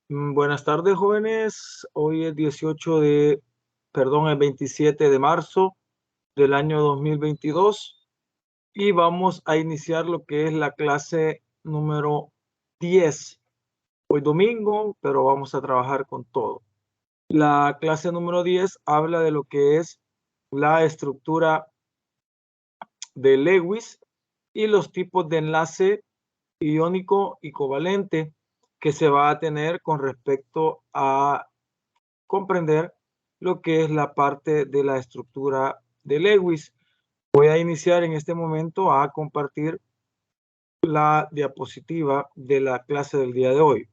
Buenas tardes, jóvenes. Hoy es el 27 de marzo del año 2022 y vamos a iniciar lo que es la clase número 10. Hoy domingo, pero vamos a trabajar con todo. La clase número 10 habla de lo que es la estructura de Lewis y los tipos de enlace iónico y covalente que se va a tener con respecto a comprender lo que es la parte de la estructura de Lewis. Voy a iniciar en este momento a compartir la diapositiva de la clase del día de hoy.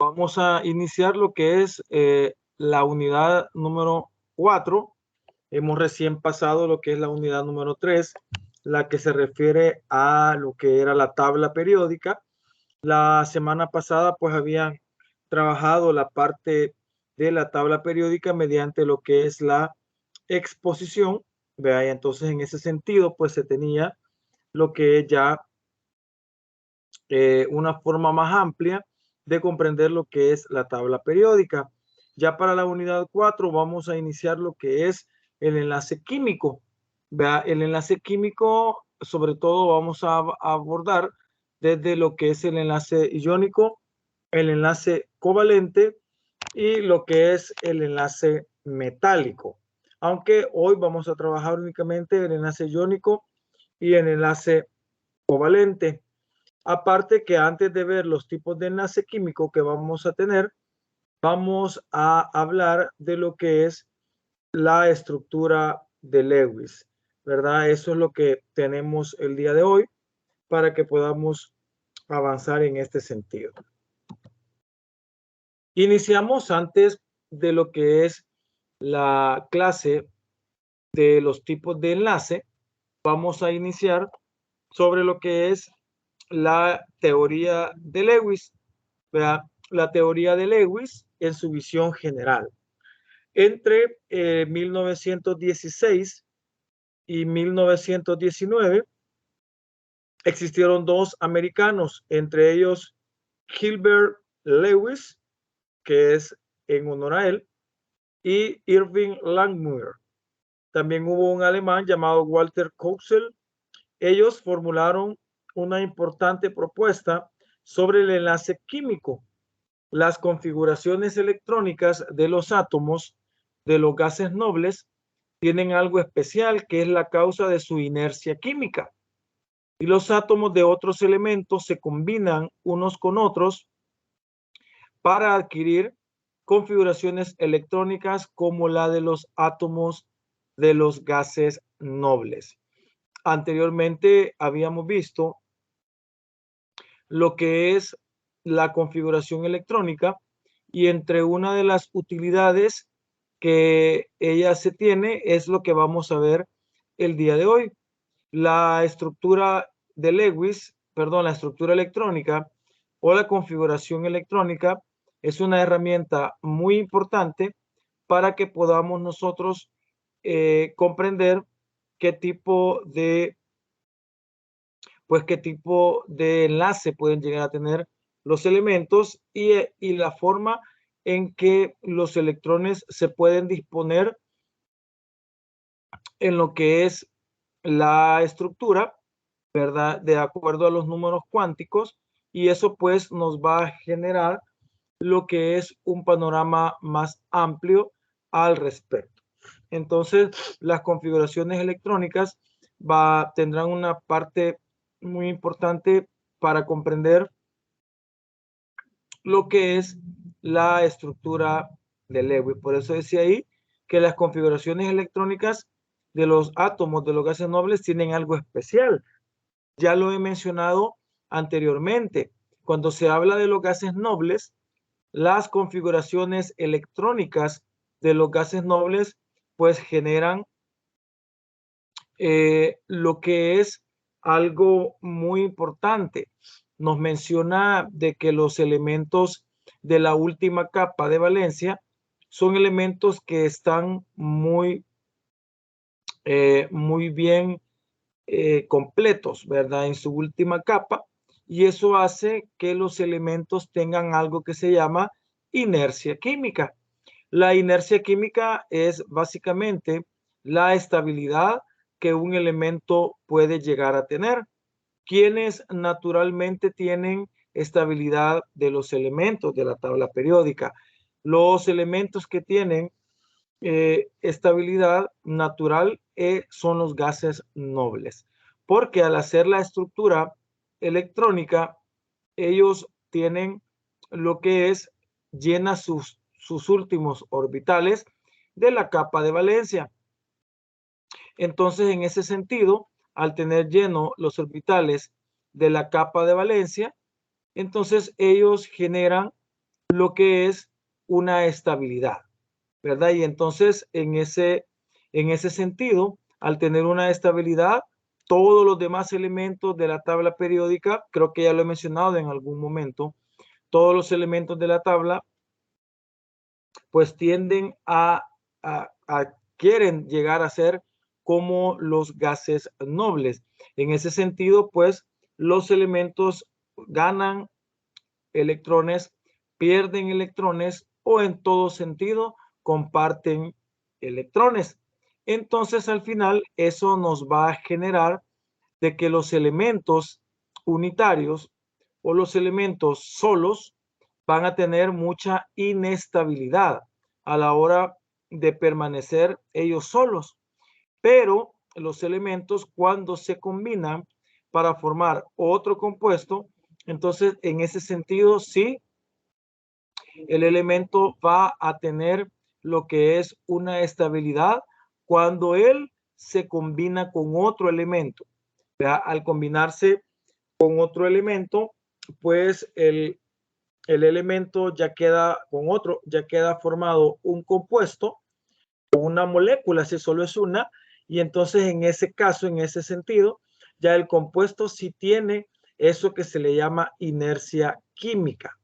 Vamos a iniciar lo que es la unidad número 4. Hemos recién pasado lo que es la unidad número 3, la que se refiere a lo que era la tabla periódica. La semana pasada pues habían trabajado la parte de la tabla periódica mediante lo que es la exposición. Vea, y entonces en ese sentido pues se tenía lo que es ya una forma más amplia de comprender lo que es la tabla periódica. Ya para la unidad 4 vamos a iniciar lo que es el enlace químico. Vea, el enlace químico sobre todo vamos a abordar desde lo que es el enlace iónico, el enlace covalente y lo que es el enlace metálico. Aunque hoy vamos a trabajar únicamente el enlace iónico y el enlace covalente. Aparte que antes de ver los tipos de enlace químico que vamos a tener, vamos a hablar de lo que es la estructura de Lewis, ¿verdad? Eso es lo que tenemos el día de hoy para que podamos avanzar en este sentido. Iniciamos antes de lo que es la clase de los tipos de enlace. Vamos a iniciar sobre lo que es la teoría de Lewis. ¿Verdad? La teoría de Lewis en su visión general. Entre 1916 y 1919 existieron dos americanos, entre ellos Gilbert Lewis, que es en honor a él, y Irving Langmuir. También hubo un alemán llamado Walter Koxel. Ellos formularon una importante propuesta sobre el enlace químico. Las configuraciones electrónicas de los átomos de los gases nobles tienen algo especial que es la causa de su inercia química. Y los átomos de otros elementos se combinan unos con otros para adquirir configuraciones electrónicas como la de los átomos de los gases nobles. Anteriormente habíamos visto lo que es la configuración electrónica y entre una de las utilidades que ella se tiene es lo que vamos a ver el día de hoy. La estructura de Lewis, perdón, la estructura electrónica o la configuración electrónica es una herramienta muy importante para que podamos nosotros comprender qué tipo de qué tipo de enlace pueden llegar a tener los elementos y la forma en que los electrones se pueden disponer en lo que es la estructura, ¿verdad? De acuerdo a los números cuánticos, y eso pues nos va a generar lo que es un panorama más amplio al respecto. Entonces, las configuraciones electrónicas tendrán una parte muy importante para comprender lo que es la estructura de Lewis. Por eso decía ahí que las configuraciones electrónicas de los átomos de los gases nobles tienen algo especial. Ya lo he mencionado anteriormente. Cuando se habla de los gases nobles, las configuraciones electrónicas de los gases nobles pues generan lo que es algo muy importante. nos menciona de que los elementos de la última capa de valencia son elementos que están muy bien completos, ¿verdad? En su última capa, y eso hace que los elementos tengan algo que se llama inercia química. La inercia química es básicamente la estabilidad que un elemento puede llegar a tener. Quienes naturalmente tienen estabilidad de los elementos de la tabla periódica. Los elementos que tienen estabilidad natural son los gases nobles, porque al hacer la estructura electrónica, ellos tienen lo que es llena sus últimos orbitales de la capa de valencia. Entonces, en ese sentido, al tener lleno los orbitales de la capa de valencia, entonces ellos generan lo que es una estabilidad, ¿verdad? Y entonces, en ese sentido, al tener una estabilidad, todos los demás elementos de la tabla periódica, creo que ya lo he mencionado en algún momento, todos los elementos de la tabla, pues tienden a quieren llegar a ser como los gases nobles. En ese sentido, pues los elementos ganan electrones, pierden electrones o en todo sentido comparten electrones. Entonces, al final, eso nos va a generar de que los elementos unitarios o los elementos solos van a tener mucha inestabilidad a la hora de permanecer ellos solos. Pero los elementos, cuando se combinan para formar otro compuesto, entonces en ese sentido sí, el elemento va a tener lo que es una estabilidad cuando él se combina con otro elemento. Al combinarse con otro elemento, pues el elemento ya queda con otro, ya queda formado un compuesto, una molécula, si solo es una, y entonces en ese caso, en ese sentido, ya el compuesto sí tiene eso que se le llama inercia química.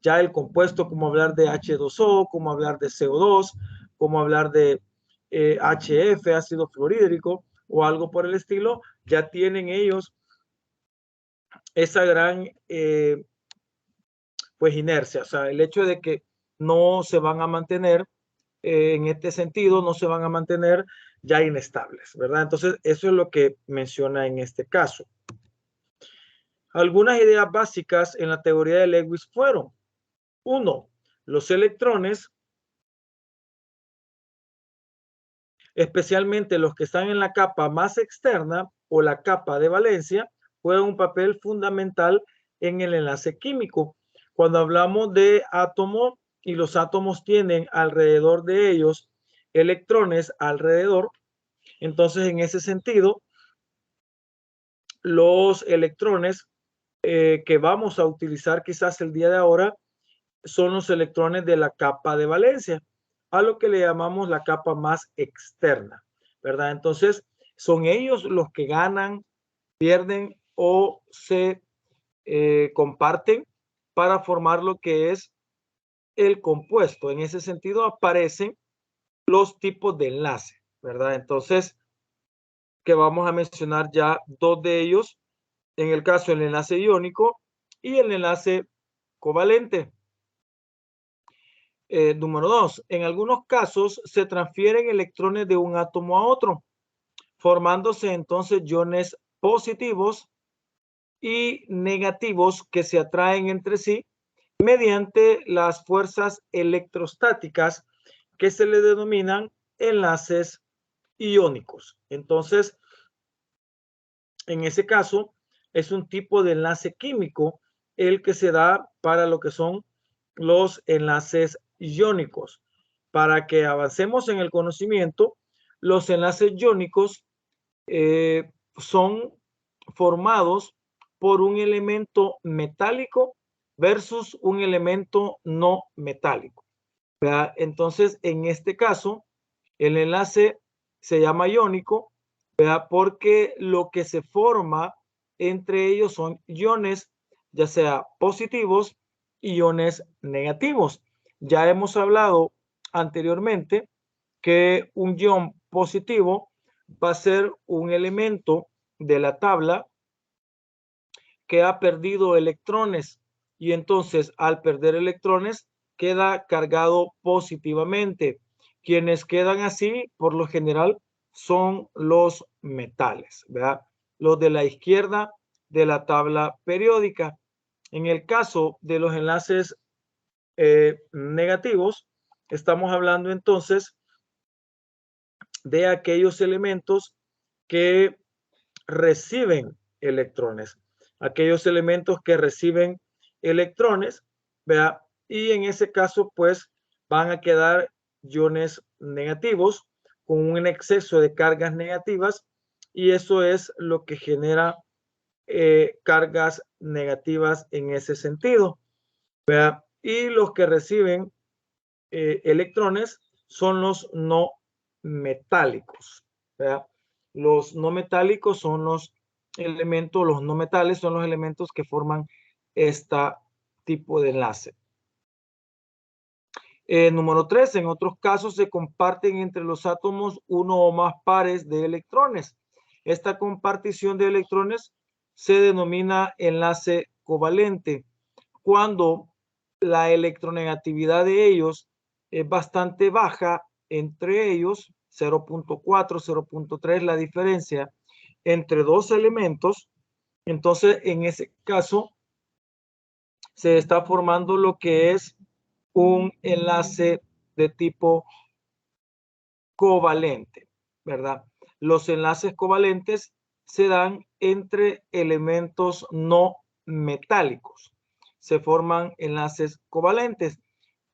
Ya el compuesto, como hablar de H2O, como hablar de CO2, como hablar de HF, ácido fluorhídrico, o algo por el estilo, ya tienen ellos esa gran pues inercia, o sea, el hecho de que no se van a mantener en este sentido, no se van a mantener ya inestables, ¿verdad? Entonces, eso es lo que menciona en este caso. Algunas ideas básicas en la teoría de Lewis fueron: 1. Los electrones, especialmente los que están en la capa más externa o la capa de valencia, juegan un papel fundamental en el enlace químico. Cuando hablamos de átomo y los átomos tienen alrededor de ellos electrones alrededor, entonces en ese sentido, los electrones que vamos a utilizar quizás el día de ahora son los electrones de la capa de valencia, a lo que le llamamos la capa más externa, ¿verdad? Entonces, son ellos los que ganan, pierden o se comparten para formar lo que es el compuesto. En ese sentido aparecen los tipos de enlace, ¿verdad? Entonces, que vamos a mencionar ya dos de ellos, en el caso del enlace iónico y el enlace covalente. Número 2, en algunos casos se transfieren electrones de un átomo a otro, formándose entonces iones positivos y negativos que se atraen entre sí mediante las fuerzas electrostáticas que se le denominan enlaces iónicos. Entonces, en ese caso, es un tipo de enlace químico el que se da para lo que son los enlaces iónicos. Para que avancemos en el conocimiento, los enlaces iónicos son formados por un elemento metálico versus un elemento no metálico, ¿verdad? Entonces, en este caso, el enlace se llama iónico, ¿verdad? Porque lo que se forma entre ellos son iones ya sea positivos, iones negativos. Ya hemos hablado anteriormente que un ion positivo va a ser un elemento de la tabla que ha perdido electrones y entonces al perder electrones queda cargado positivamente. Quienes quedan así, por lo general, son los metales, ¿verdad? Los de la izquierda de la tabla periódica. En el caso de los enlaces negativos, estamos hablando entonces de aquellos elementos que reciben electrones, aquellos elementos que reciben electrones, ¿vea? Y en ese caso, pues van a quedar iones negativos con un exceso de cargas negativas y eso es lo que genera cargas negativas en ese sentido, ¿vea? Y los que reciben electrones son los no metálicos, ¿verdad? Los no metálicos son los elementos, los no metales son los elementos que forman este tipo de enlace. Número 3, en otros casos se comparten entre los átomos uno o más pares de electrones. Esta compartición de electrones se denomina enlace covalente. Cuando la electronegatividad de ellos es bastante baja, entre ellos 0.4, 0.3 la diferencia entre dos elementos, entonces en ese caso se está formando lo que es un enlace de tipo covalente, ¿verdad? Los enlaces covalentes se dan entre elementos no metálicos. Se forman enlaces covalentes.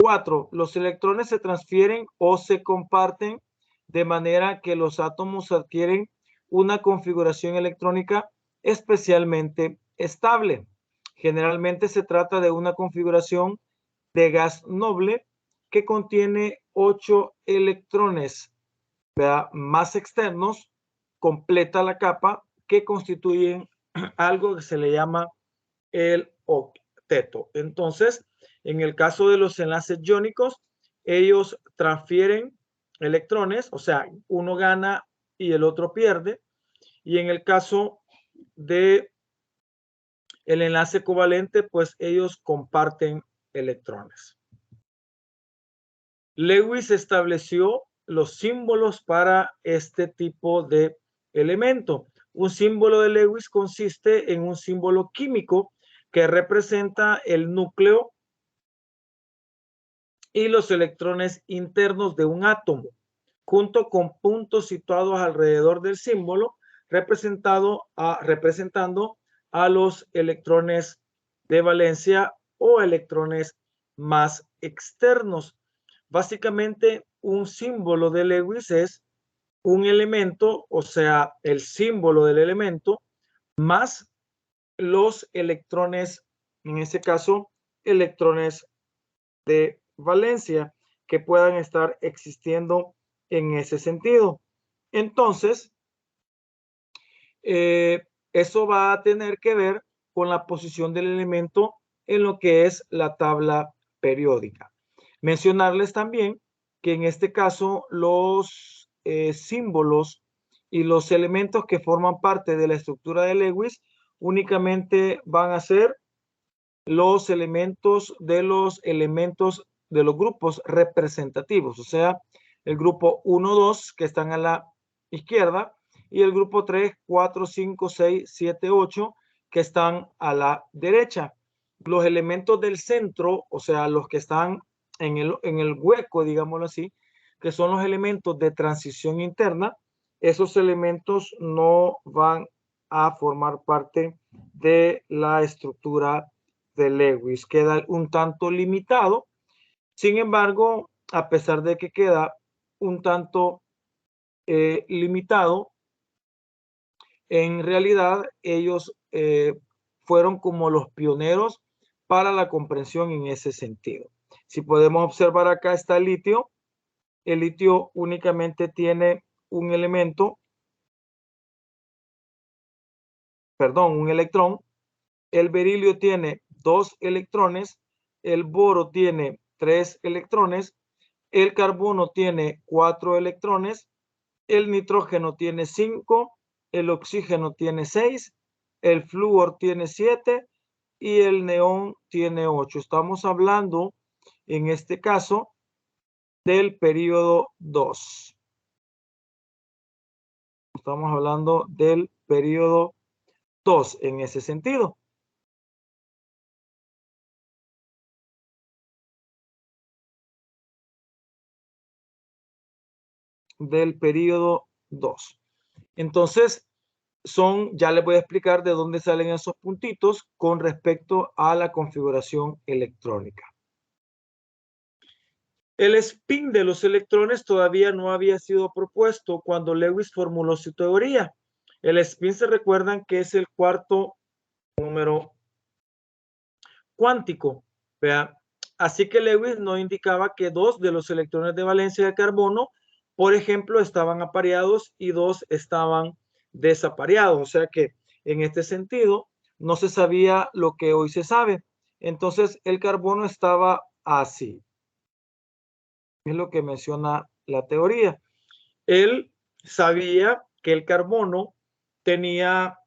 4. Los electrones se transfieren o se comparten de manera que los átomos adquieren una configuración electrónica especialmente estable. Generalmente se trata de una configuración de gas noble que contiene 8 electrones, ¿verdad?, más externos, completa la capa que constituyen algo que se le llama el octeto. Entonces, en el caso de los enlaces iónicos, ellos transfieren electrones, o sea, uno gana y el otro pierde. Y en el caso de el enlace covalente, pues ellos comparten electrones. Lewis estableció los símbolos para este tipo de elemento. Un símbolo de Lewis consiste en un símbolo químico que representa el núcleo y los electrones internos de un átomo, junto con puntos situados alrededor del símbolo, representando a los electrones de valencia o electrones más externos. Básicamente, un símbolo de Lewis es un elemento, o sea, el símbolo del elemento, más los electrones, en este caso, electrones de valencia que puedan estar existiendo en ese sentido. Entonces, eso va a tener que ver con la posición del elemento en lo que es la tabla periódica. Mencionarles también que en este caso los símbolos y los elementos que forman parte de la estructura de Lewis únicamente van a ser los elementos de los grupos representativos, o sea, el grupo 1, 2 que están a la izquierda y el grupo 3, 4, 5, 6, 7, 8 que están a la derecha. Los elementos del centro, o sea, los que están en el hueco, digámoslo así, que son los elementos de transición interna, esos elementos no van a formar parte de la estructura de Lewis. Queda un tanto limitado. Sin embargo, a pesar de que queda un tanto limitado, en realidad ellos fueron como los pioneros para la comprensión en ese sentido. Si podemos observar acá está el litio. El litio únicamente tiene un elemento, perdón, un electrón, el berilio tiene 2 electrones, el boro tiene 3 electrones, el carbono tiene 4 electrones, el nitrógeno tiene 5, el oxígeno tiene 6, el flúor tiene 7 y el neón tiene 8. Estamos hablando, en este caso, del periodo 2. Estamos hablando del periodo 2 en ese sentido. Del periodo 2. Entonces, ya les voy a explicar de dónde salen esos puntitos con respecto a la configuración electrónica. El spin de los electrones todavía no había sido propuesto cuando Lewis formuló su teoría. El spin, se recuerdan que es el cuarto número cuántico. ¿Vea? Así que Lewis no indicaba que 2 de los electrones de valencia de carbono, por ejemplo, estaban apareados y 2 estaban desapareados. O sea que en este sentido no se sabía lo que hoy se sabe. Entonces el carbono estaba así. Es lo que menciona la teoría. Él sabía que el carbono tenía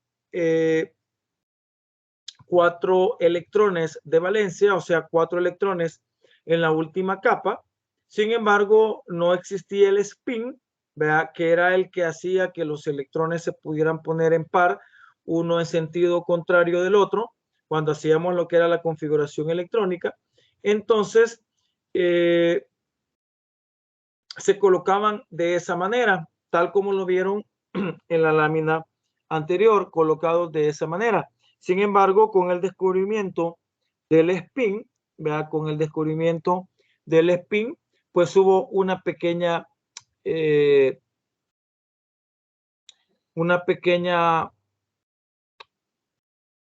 4 electrones de valencia, o sea, 4 electrones en la última capa. Sin embargo, no existía el spin, ¿verdad? Que era el que hacía que los electrones se pudieran poner en par, uno en sentido contrario del otro, cuando hacíamos lo que era la configuración electrónica. Entonces, se colocaban de esa manera, tal como lo vieron en la lámina anterior, colocados de esa manera. Sin embargo, con el descubrimiento del spin, ¿verdad? Con el descubrimiento del spin, pues hubo una pequeña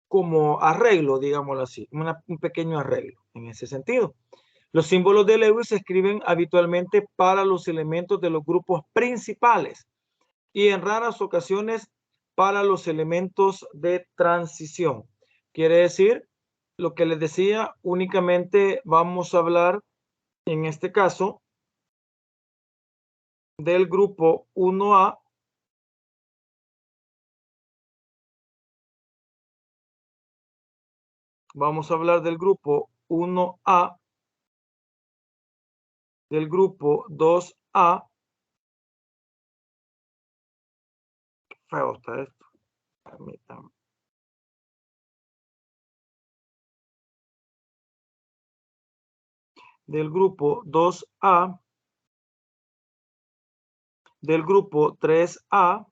como arreglo, digámoslo así, un pequeño arreglo en ese sentido. Los símbolos de Lewis se escriben habitualmente para los elementos de los grupos principales y en raras ocasiones para los elementos de transición. Quiere decir, lo que les decía, únicamente vamos a hablar en este caso del grupo 1A, vamos a hablar del grupo 1A, del grupo 2A, qué feo está esto, permítanme, del grupo 2A, del grupo 3A,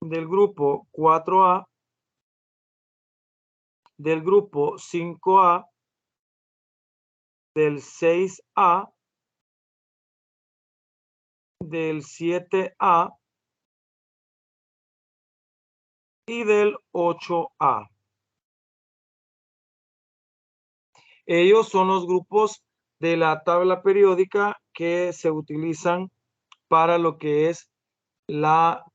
del grupo 4A, del grupo 5A, del 6A, del 7A y del 8A. Ellos son los grupos de la tabla periódica que se utilizan para lo que es la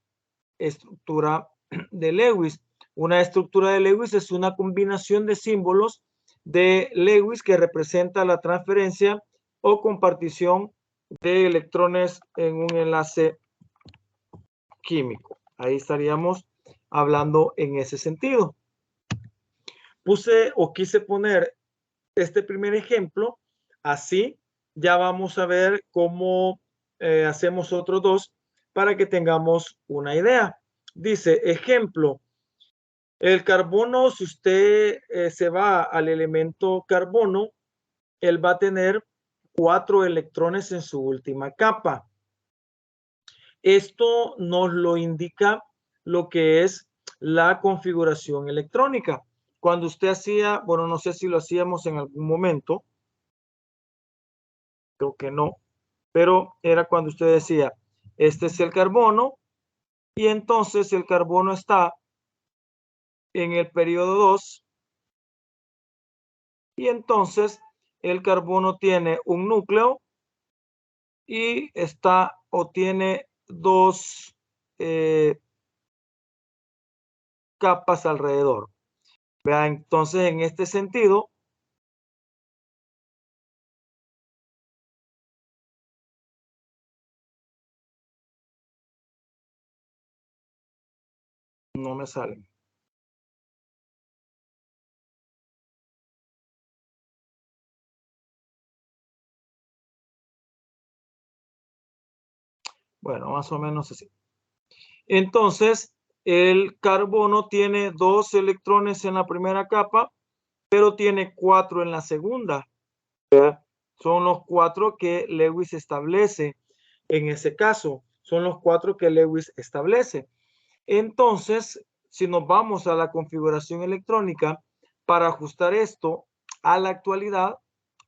estructura de Lewis. Una estructura de Lewis es una combinación de símbolos de Lewis que representa la transferencia o compartición de electrones en un enlace químico. Ahí estaríamos hablando en ese sentido. Puse o quise poner este primer ejemplo, así ya vamos a ver cómo hacemos otros dos para que tengamos una idea. Dice, ejemplo, el carbono, si usted se va al elemento carbono, él va a tener 4 electrones en su última capa. Esto nos lo indica lo que es la configuración electrónica. Cuando usted hacía, bueno, no sé si lo hacíamos en algún momento, creo que no, pero era cuando usted decía, este es el carbono, y entonces el carbono está en el periodo 2, y entonces el carbono tiene un núcleo y está o tiene dos capas alrededor. Vea, entonces en este sentido, no me sale. Bueno, más o menos así. Entonces, el carbono tiene 2 electrones en la primera capa, pero tiene 4 en la segunda. Son los 4 que Lewis establece. En ese caso, son los 4 que Lewis establece. Entonces, si nos vamos a la configuración electrónica, para ajustar esto a la actualidad,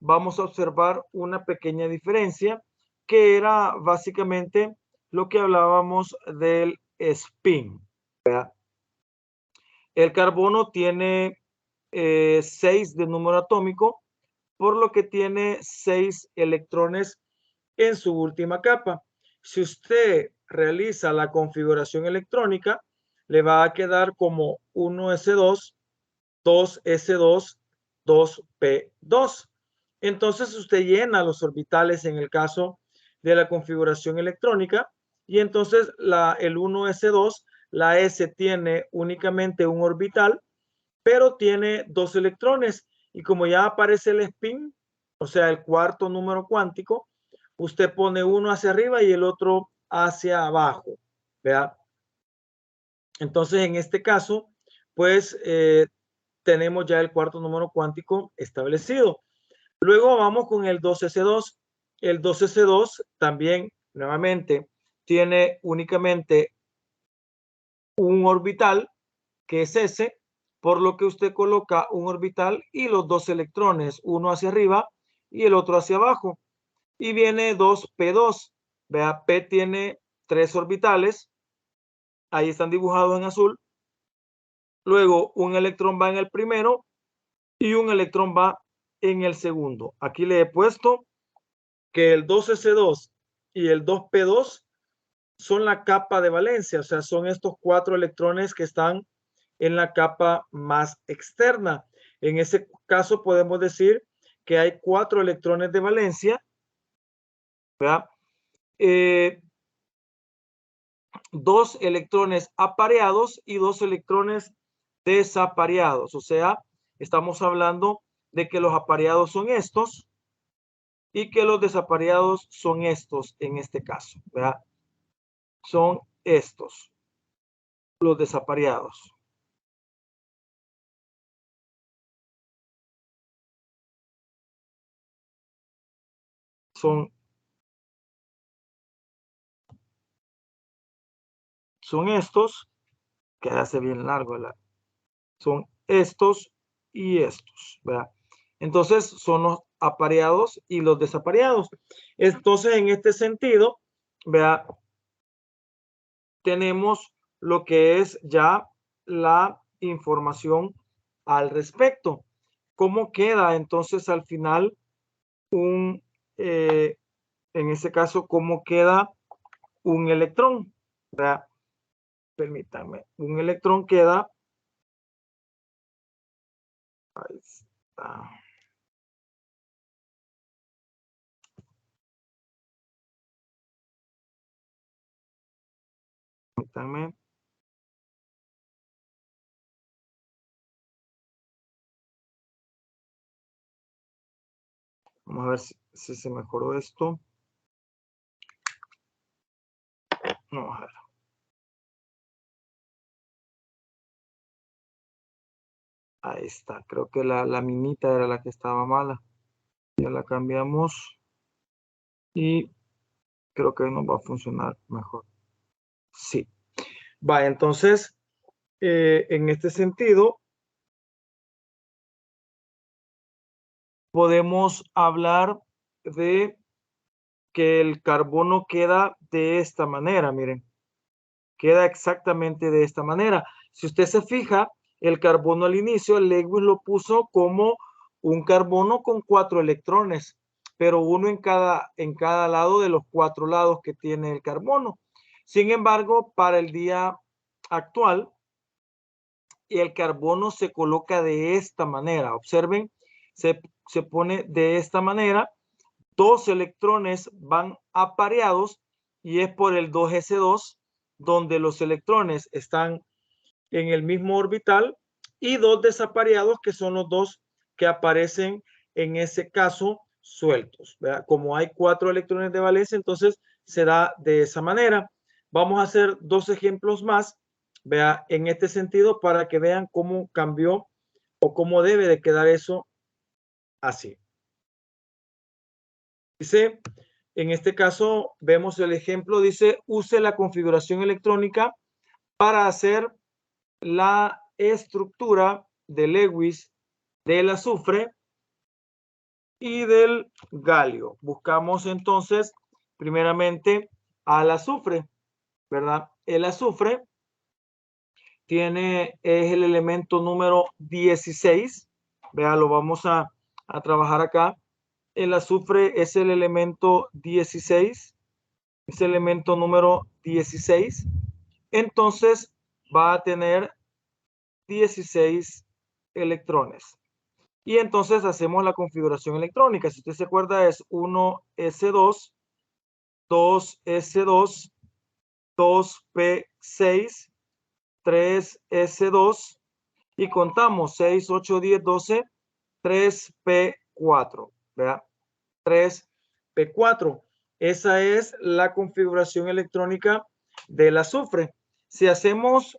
vamos a observar una pequeña diferencia que era básicamente lo que hablábamos del spin. ¿Verdad? El carbono tiene 6 de número atómico, por lo que tiene 6 electrones en su última capa. Si usted realiza la configuración electrónica, le va a quedar como 1s2, 2s2, 2p2. Entonces usted llena los orbitales en el caso de la configuración electrónica y entonces el 1s2, la s tiene únicamente un orbital, pero tiene 2 electrones y como ya aparece el spin, o sea, el cuarto número cuántico, usted pone uno hacia arriba y el otro hacia abajo, ¿verdad? Entonces, en este caso, pues tenemos ya el cuarto número cuántico establecido. Luego vamos con el 2s2. El 2s2 también, nuevamente, tiene únicamente un orbital, que es S, por lo que usted coloca un orbital y los 2 electrones, uno hacia arriba y el otro hacia abajo. Y viene 2p2. Vea, P tiene 3 orbitales, ahí están dibujados en azul. Luego un electrón va en el primero y un electrón va en el segundo. Aquí le he puesto que el 2s2 y el 2p2 son la capa de valencia, o sea, son estos 4 electrones que están en la capa más externa. En ese caso podemos decir que hay 4 electrones de valencia, ¿verdad? 2 electrones apareados y 2 electrones desapareados. O sea, estamos hablando de que los apareados son estos y que los desapareados son estos en este caso, ¿verdad? Son estos, los desapareados. Son estos, que hace bien largo, ¿verdad? Son estos y estos, ¿verdad? Entonces son los apareados y los desapareados. Entonces, en este sentido, ¿verdad? Tenemos lo que es ya la información al respecto. ¿Cómo queda entonces al final en ese caso, cómo queda un electrón? ¿Verdad? Permítanme, un electrón queda, ahí está. Permítanme. Vamos a ver si se mejoró esto. Vamos a ver. Ahí está. Creo que la minita era la que estaba mala. Ya la cambiamos. Y creo que nos va a funcionar mejor. Sí. Va, entonces, en este sentido, podemos hablar de que el carbono queda de esta manera, miren. Queda exactamente de esta manera. Si usted se fija, el carbono al inicio, Lewis lo puso como un carbono con 4 electrones, pero uno en cada lado de los 4 lados que tiene el carbono. Sin embargo, para el día actual, y el carbono se coloca de esta manera. Observen, se pone de esta manera. Dos electrones van apareados y es por el 2s2 donde los electrones están en el mismo orbital y dos desapareados que son los dos que aparecen en ese caso sueltos, ¿verdad? Como hay 4 electrones de valencia, entonces se da de esa manera. Vamos a hacer 2 ejemplos más, vea, en este sentido para que vean cómo cambió o cómo debe de quedar eso así. Dice, en este caso vemos el ejemplo, dice, use la configuración electrónica para hacer la estructura de Lewis del azufre y del galio. Buscamos entonces primeramente al azufre, ¿verdad? El azufre es el elemento número 16. Vea, lo vamos a trabajar acá. El azufre es el elemento 16, es el elemento número 16. Entonces va a tener 16 electrones. Y entonces hacemos la configuración electrónica. Si usted se acuerda, es 1s2, 2s2, 2p6, 3s2 y contamos 6, 8, 10, 12, 3p4, ¿verdad? 3p4. Esa es la configuración electrónica del azufre. Si hacemos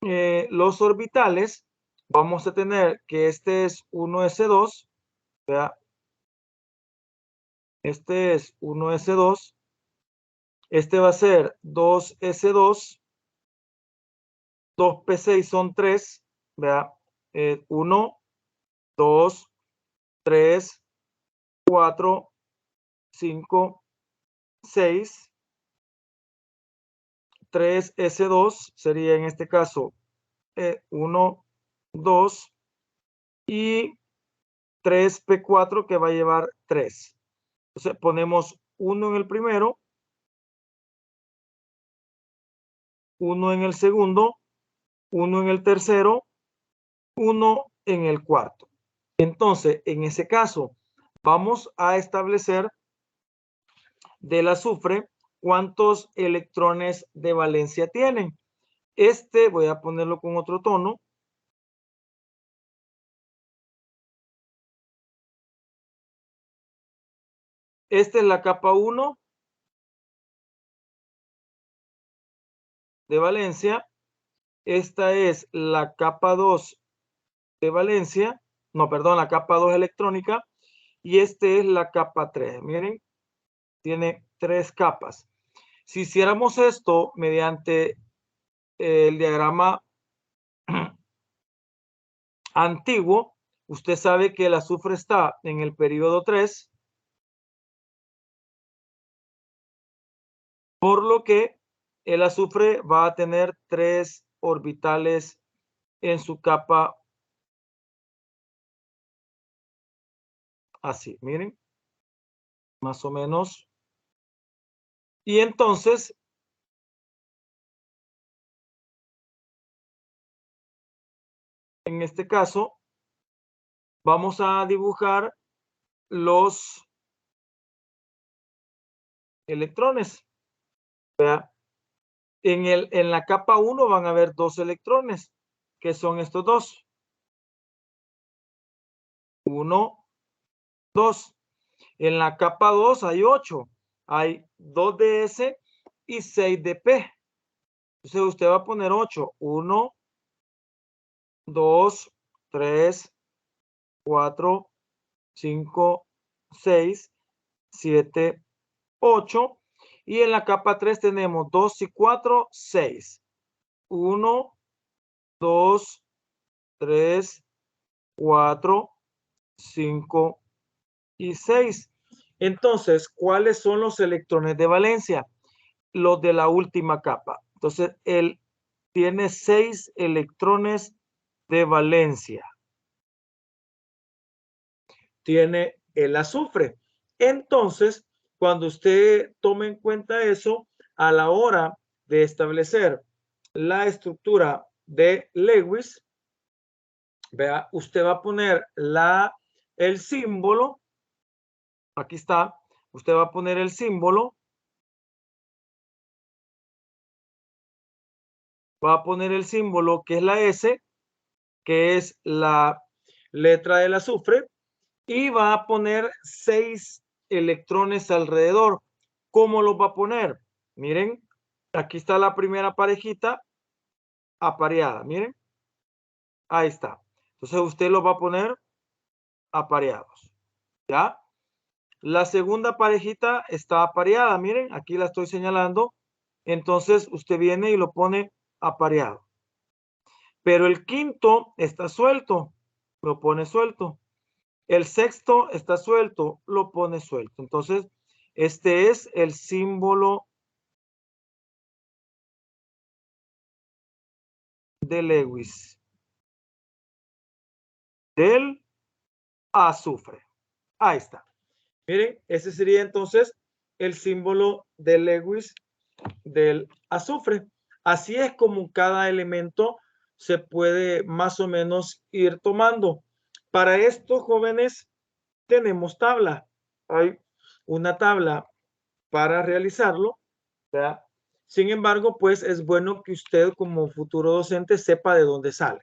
los orbitales, vamos a tener que este es 1s2, ¿verdad? Este es 1s2, este va a ser 2s2, 2p6 son 3, ¿verdad? 1, 2, 3, 4, 5, 6, 3s2 sería en este caso 1, 2 y 3p4 que va a llevar 3. Entonces ponemos 1 en el primero, 1 en el segundo, 1 en el tercero, 1 en el cuarto. Entonces, en ese caso, vamos a establecer del azufre cuántos electrones de valencia tienen. Este voy a ponerlo con otro tono. Esta es la capa 1 de valencia. Esta es la capa 2 de valencia. No, perdón, la capa 2 electrónica. Y esta es la capa 3. Miren, tiene 3 capas. Si hiciéramos esto mediante el diagrama antiguo, usted sabe que el azufre está en el periodo 3, por lo que el azufre va a tener 3 orbitales en su capa así, miren, más o menos. Y entonces, en este caso, vamos a dibujar los electrones. ¿Vea? En la capa 1 van a haber 2 electrones, que son estos dos. 1, 2. En la capa 2 hay 8. Hay 2 de S y 6 de P. Entonces usted va a poner 8. 1, 2, 3, 4, 5, 6, 7, 8. Y en la capa 3 tenemos 2 y 4, 6. 1, 2, 3, 4, 5 y 6. Entonces, ¿cuáles son los electrones de valencia? Los de la última capa. Entonces, él tiene 6 electrones de valencia. Tiene el azufre. Entonces, cuando usted tome en cuenta eso, a la hora de establecer la estructura de Lewis, Vea, usted va a poner el símbolo. Aquí está. Usted va a poner el símbolo. Va a poner el símbolo que es la S, que es la letra del azufre, y va a poner 6 electrones alrededor. ¿Cómo los va a poner? Miren, aquí está la primera parejita apareada. Miren, ahí está. Entonces usted los va a poner apareados. ¿Ya? La segunda parejita está apareada. Miren, aquí la estoy señalando. Entonces usted viene y lo pone apareado. Pero el quinto está suelto, lo pone suelto. El sexto está suelto, lo pone suelto. Entonces, este es el símbolo de Lewis del azufre. Ahí está. Miren, ese sería entonces el símbolo de Lewis del azufre. Así es como cada elemento se puede más o menos ir tomando. Para esto, jóvenes, tenemos tabla. Hay una tabla para realizarlo, ¿verdad? Sin embargo, pues es bueno que usted como futuro docente sepa de dónde sale.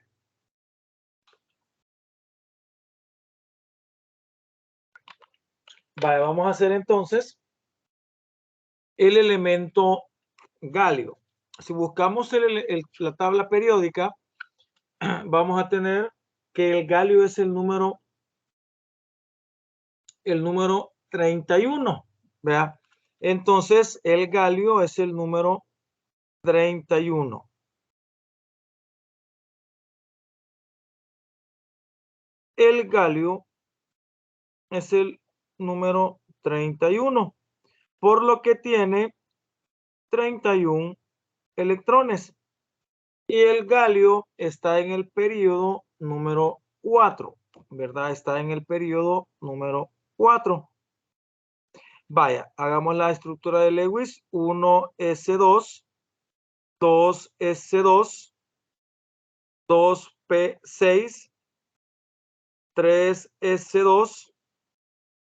Vale, vamos a hacer entonces el elemento galio. Si buscamos la tabla periódica, vamos a tener que el galio es el número 31, ¿verdad? Entonces, el galio es el número 31. El galio es el número 31, por lo que tiene 31 electrones. Y el galio está en el periodo número 4, ¿verdad? Está en el periodo número 4. Vaya, hagamos la estructura de Lewis. 1s2, 2s2, 2p6, 3s2,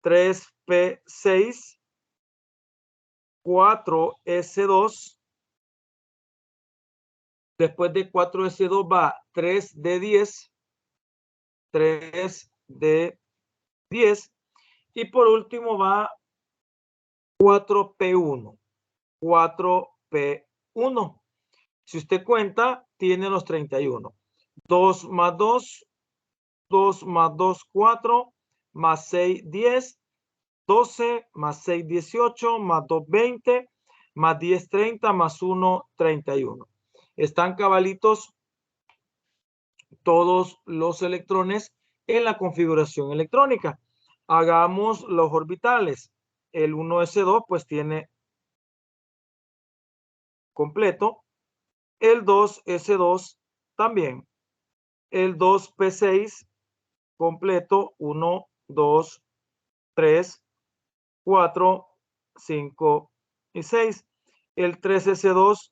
3p6, 4s2. Después de 4s2 va 3d10, 3d10. Y por último va 4p1, 4p1. Si usted cuenta, tiene los 31. 2 más 2, 2 más 2, 4, más 6, 10, 12, más 6, 18, más 2, 20, más 10, 30, más 1, 31. Están cabalitos todos los electrones en la configuración electrónica. Hagamos los orbitales. El 1s2 pues tiene completo. El 2s2 también. El 2p6 completo. 1, 2, 3, 4, 5 y 6. El 3s2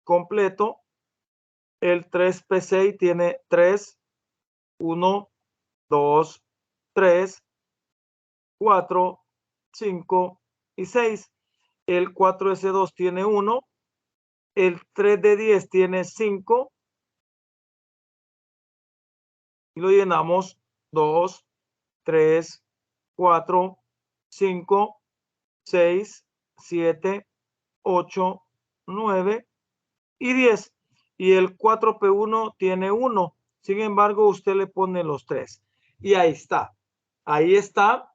completo. El 3p6 tiene 3, 1, 2, 3, 4, 5 y 6. El 4s2 tiene 1. El 3d10 tiene 5. Y lo llenamos 2, 3, 4, 5, 6, 7, 8, 9 y 10. Y el 4p1 tiene 1. Sin embargo, usted le pone los 3. Y ahí está. Ahí está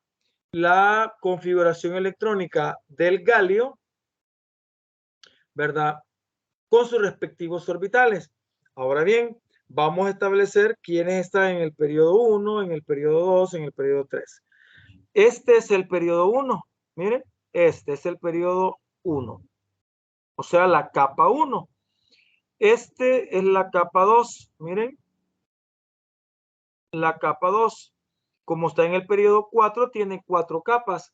la configuración electrónica del galio, ¿verdad? Con sus respectivos orbitales. Ahora bien, vamos a establecer quiénes están en el periodo 1, en el periodo 2, en el periodo 3. Este es el periodo 1. Miren, este es el periodo 1. O sea, la capa 1. Este es la capa 2. Miren, la capa 2. Como está en el periodo 4, tiene 4 capas.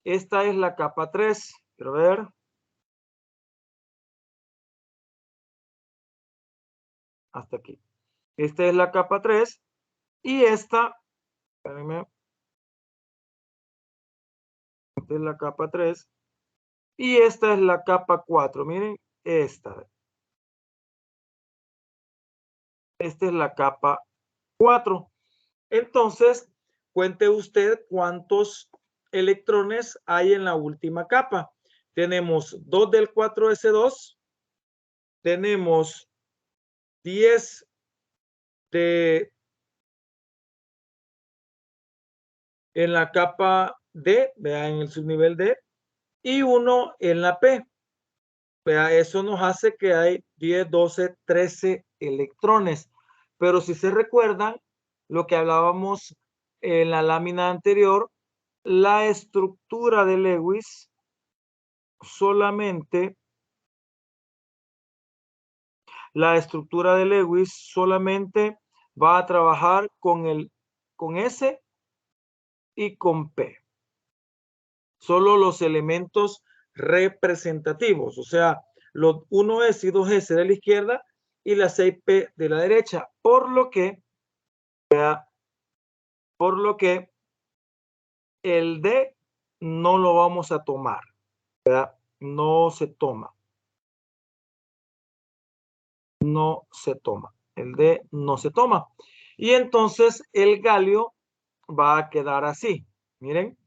Esta es la capa 3. Quiero ver. Hasta aquí. Esta es la capa 3. Y esta, espérenme, esta es la capa 3 y esta es la capa 4. Miren, esta es la capa 4. Entonces, cuente usted cuántos electrones hay en la última capa. Tenemos 2 del 4s2, tenemos 10 en la capa D, vean en el subnivel D, y 1 en la P. Vea, eso nos hace que hay 10, 12, 13 electrones. Pero si se recuerdan lo que hablábamos en la lámina anterior, la estructura de Lewis solamente va a trabajar con S y con P. Solo los elementos representativos, o sea, los 1S y 2S de la izquierda y la 6P de la derecha, por lo que el D no lo vamos a tomar, ¿verdad? No se toma. No se toma. El D no se toma. Y entonces el galio va a quedar así. Miren.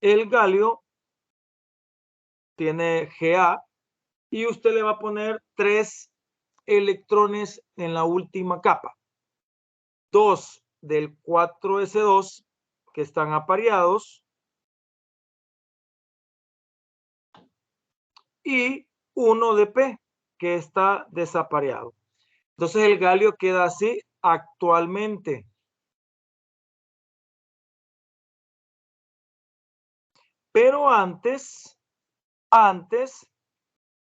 El galio tiene Ga y usted le va a poner 3 electrones en la última capa. 2 del 4s2 que están apareados y 1 de P que está desapareado. Entonces el galio queda así actualmente. Pero antes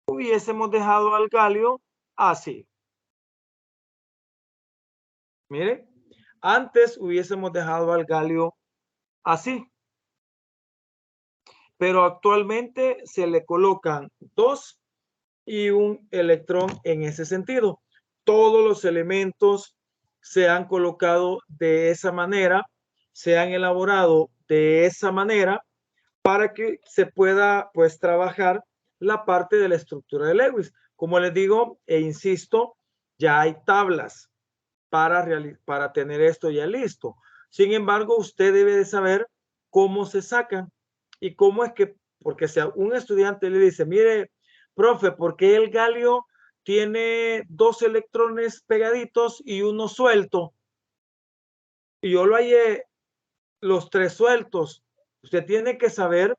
hubiésemos dejado al galio así. Miren, antes hubiésemos dejado al galio así. Pero actualmente se le colocan 2 y un electrón en ese sentido. Todos los elementos se han colocado de esa manera, se han elaborado de esa manera para que se pueda pues trabajar la parte de la estructura de Lewis. Como les digo e insisto, ya hay tablas para tener esto ya listo. Sin embargo, usted debe de saber cómo se sacan y cómo es que, porque si a un estudiante le dice, mire, profe, ¿por qué el galio tiene 2 electrones pegaditos y uno suelto? Y yo lo hallé los 3 sueltos. Usted tiene que saber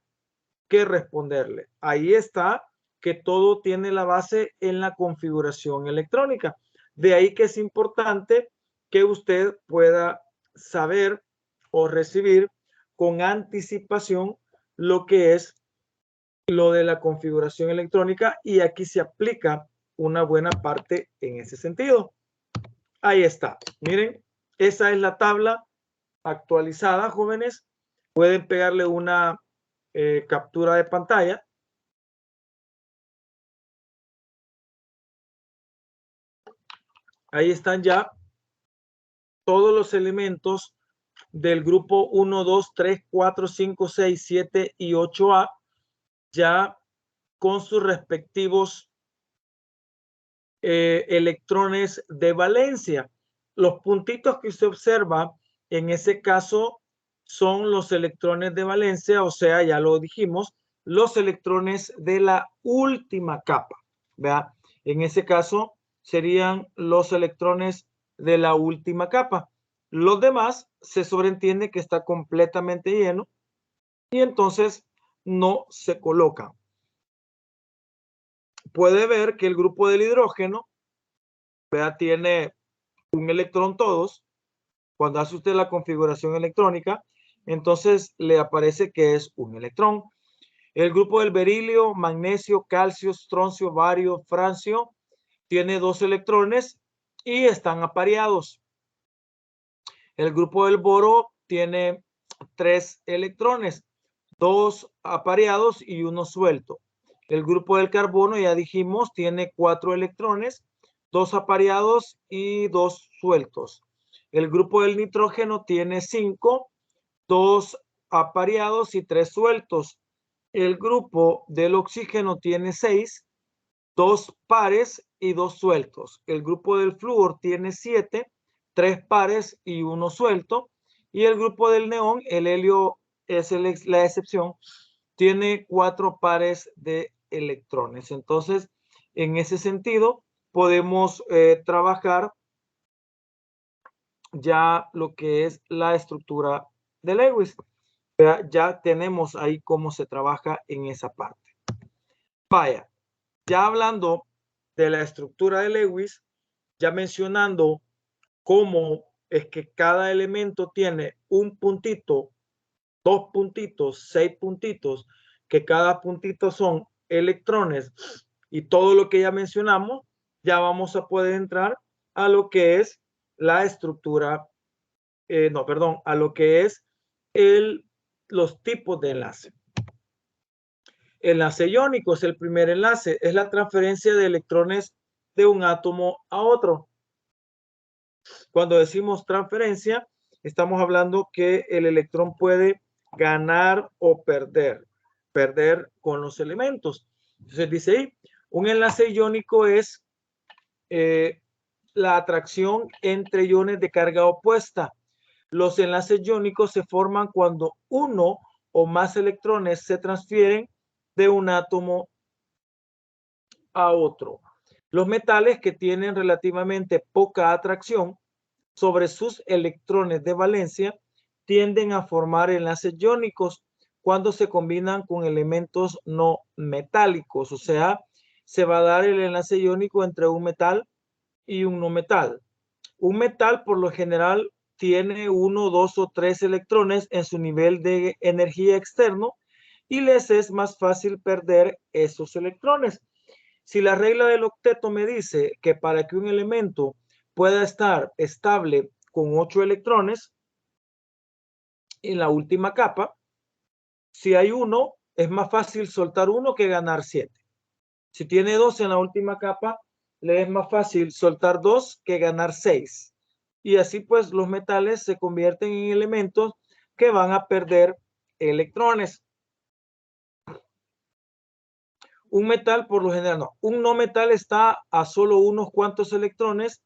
qué responderle. Ahí está que todo tiene la base en la configuración electrónica. De ahí que es importante que usted pueda saber o recibir con anticipación lo que es lo de la configuración electrónica y aquí se aplica una buena parte en ese sentido. Ahí está. Miren, esa es la tabla actualizada, jóvenes. Pueden pegarle una captura de pantalla. Ahí están ya todos los elementos del grupo 1, 2, 3, 4, 5, 6, 7 y 8A ya con sus respectivos electrones de valencia. Los puntitos que usted observa en ese caso son los electrones de valencia, o sea, ya lo dijimos, los electrones de la última capa. ¿Vea? En ese caso serían los electrones de la última capa. Los demás se sobreentiende que está completamente lleno y entonces no se colocan. Puede ver que el grupo del hidrógeno, vea, tiene un electrón todos. Cuando hace usted la configuración electrónica, entonces le aparece que es un electrón. El grupo del berilio, magnesio, calcio, estroncio, bario, francio tiene 2 electrones y están apareados. El grupo del boro tiene 3 electrones, 2 apareados y 1 suelto. El grupo del carbono, ya dijimos, tiene 4 electrones, 2 apareados y 2 sueltos. El grupo del nitrógeno tiene 5, 2 apareados y 3 sueltos. El grupo del oxígeno tiene 6, 2 pares y 2 sueltos. El grupo del flúor tiene 7, 3 pares y 1 suelto. Y el grupo del neón, el helio es la excepción, tiene 4 pares de electrones. Entonces, en ese sentido, podemos trabajar ya lo que es la estructura de Lewis. Ya tenemos ahí cómo se trabaja en esa parte. Vaya, ya hablando de la estructura de Lewis, ya mencionando cómo es que cada elemento tiene un puntito, 2 puntitos, 6 puntitos, que cada puntito son electrones y todo lo que ya mencionamos, ya vamos a poder entrar a lo que es la estructura, a lo que es los tipos de enlace. Enlace iónico es el primer enlace, es la transferencia de electrones de un átomo a otro. Cuando decimos transferencia, estamos hablando que el electrón puede ganar o perder con los elementos. Entonces dice ahí, un enlace iónico es la atracción entre iones de carga opuesta. Los enlaces iónicos se forman cuando uno o más electrones se transfieren de un átomo a otro. Los metales que tienen relativamente poca atracción sobre sus electrones de valencia tienden a formar enlaces iónicos cuando se combinan con elementos no metálicos, o sea, se va a dar el enlace iónico entre un metal y un no metal. Un metal por lo general tiene 1, 2 o 3 electrones en su nivel de energía externo y les es más fácil perder esos electrones. Si la regla del octeto me dice que para que un elemento pueda estar estable con 8 electrones en la última capa, si hay 1, es más fácil soltar 1 que ganar 7. Si tiene 2 en la última capa, le es más fácil soltar 2 que ganar 6. Y así pues los metales se convierten en elementos que van a perder electrones. Un metal por lo general no. Un no metal está a solo unos cuantos electrones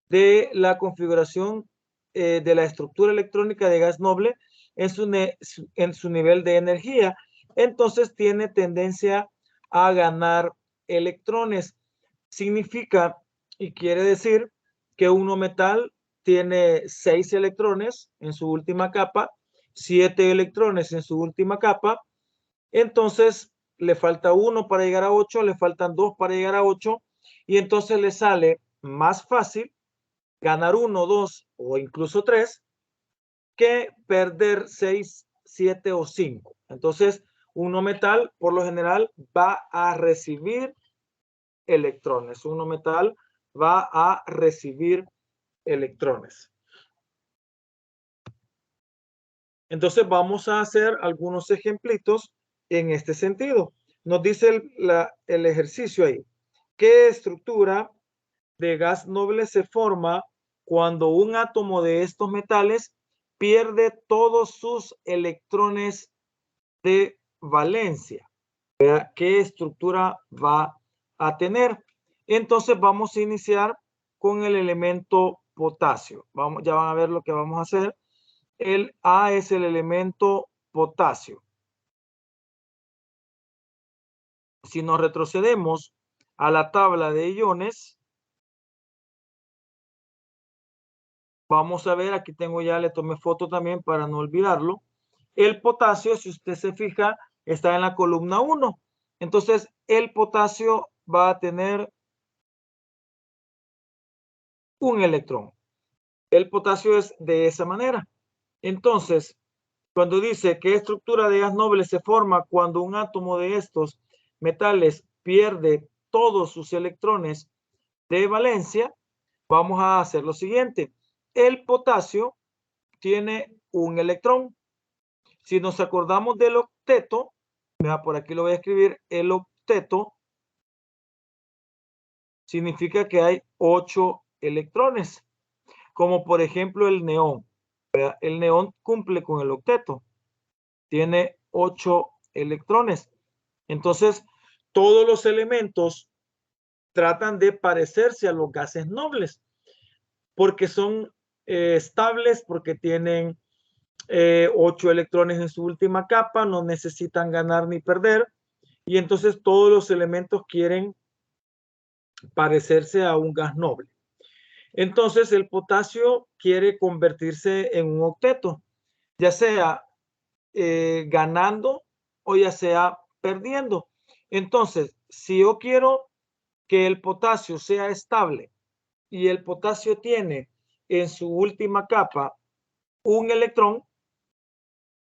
de la configuración de la estructura electrónica de gas noble en su nivel de energía. Entonces tiene tendencia a ganar electrones. Significa y quiere decir que un no metal tiene 6 electrones en su última capa, 7 electrones en su última capa. Entonces le falta 1 para llegar a 8, le faltan 2 para llegar a 8 y entonces le sale más fácil ganar 1, 2 o incluso 3 que perder 6, 7 o 5. Entonces, un no metal por lo general va a recibir electrones. Un no metal va a recibir electrones. Entonces, vamos a hacer algunos ejemplitos en este sentido. Nos dice el ejercicio ahí. ¿Qué estructura de gas noble se forma cuando un átomo de estos metales pierde todos sus electrones de valencia? ¿Qué estructura va a tener? Entonces vamos a iniciar con el elemento potasio. Ya van a ver lo que vamos a hacer. El A es el elemento potasio. Si nos retrocedemos a la tabla de iones, vamos a ver, aquí tengo ya, le tomé foto también para no olvidarlo. El potasio, si usted se fija, está en la columna 1. Entonces, el potasio va a tener un electrón. El potasio es de esa manera. Entonces, cuando dice que estructura de gas noble se forma cuando un átomo de estos metales pierde todos sus electrones de valencia, vamos a hacer lo siguiente. El potasio tiene un electrón. Si nos acordamos del octeto, por aquí lo voy a escribir, el octeto significa que hay 8 electrones, como por ejemplo el neón. El neón cumple con el octeto, tiene 8 electrones. Entonces, todos los elementos tratan de parecerse a los gases nobles, porque son estables, porque tienen 8 electrones en su última capa, no necesitan ganar ni perder, y entonces todos los elementos quieren parecerse a un gas noble. Entonces el potasio quiere convertirse en un octeto, ya sea ganando o ya sea perdiendo. Entonces, si yo quiero que el potasio sea estable y el potasio tiene en su última capa un electrón,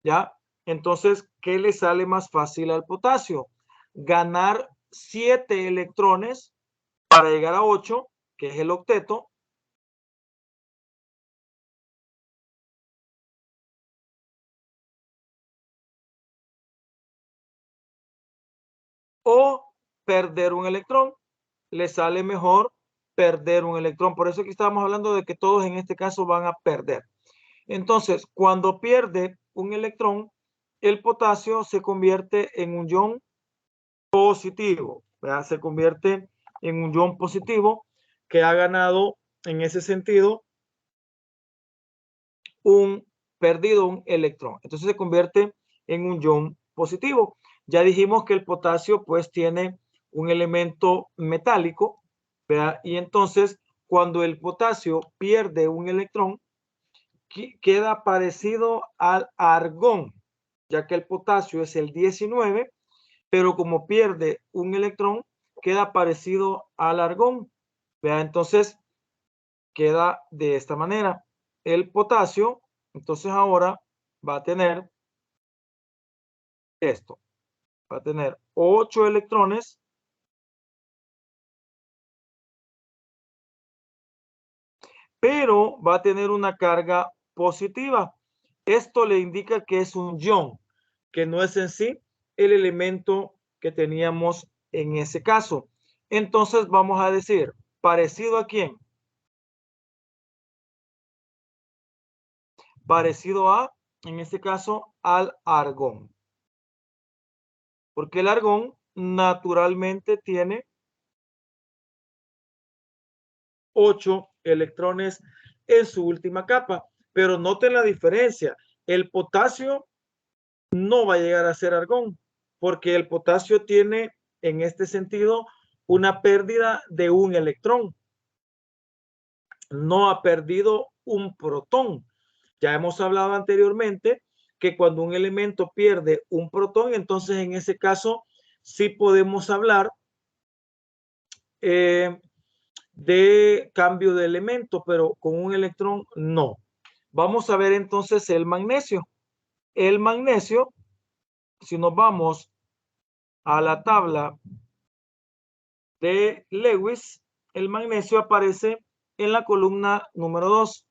¿ya? Entonces, ¿qué le sale más fácil al potasio? Ganar 7 electrones para llegar a 8, que es el octeto, o perder un electrón. Le sale mejor perder un electrón. Por eso aquí estamos hablando de que todos en este caso van a perder. Entonces, cuando pierde un electrón, el potasio se convierte en un ion positivo, ¿verdad? Se convierte en un ion positivo que ha ganado en ese sentido perdido un electrón. Entonces se convierte en un ion positivo. Ya dijimos que el potasio pues tiene un elemento metálico, ¿verdad? Y entonces cuando el potasio pierde un electrón, queda parecido al argón, ya que el potasio es el 19, pero como pierde un electrón, queda parecido al argón, ¿verdad? Entonces queda de esta manera. El potasio, entonces ahora va a tener esto, va a tener 8 electrones, pero va a tener una carga positiva. Esto le indica que es un ion, que no es en sí el elemento que teníamos en ese caso. Entonces vamos a decir, ¿parecido a quién? Parecido a, en este caso, al argón. Porque el argón naturalmente tiene 8 electrones en su última capa. Pero noten la diferencia. El potasio no va a llegar a ser argón, porque el potasio tiene en este sentido una pérdida de un electrón. No ha perdido un protón. Ya hemos hablado anteriormente que cuando un elemento pierde un protón, entonces en ese caso sí podemos hablar de cambio de elemento, pero con un electrón no. Vamos a ver entonces el magnesio. El magnesio, si nos vamos a la tabla de Lewis, el magnesio aparece en la columna número 2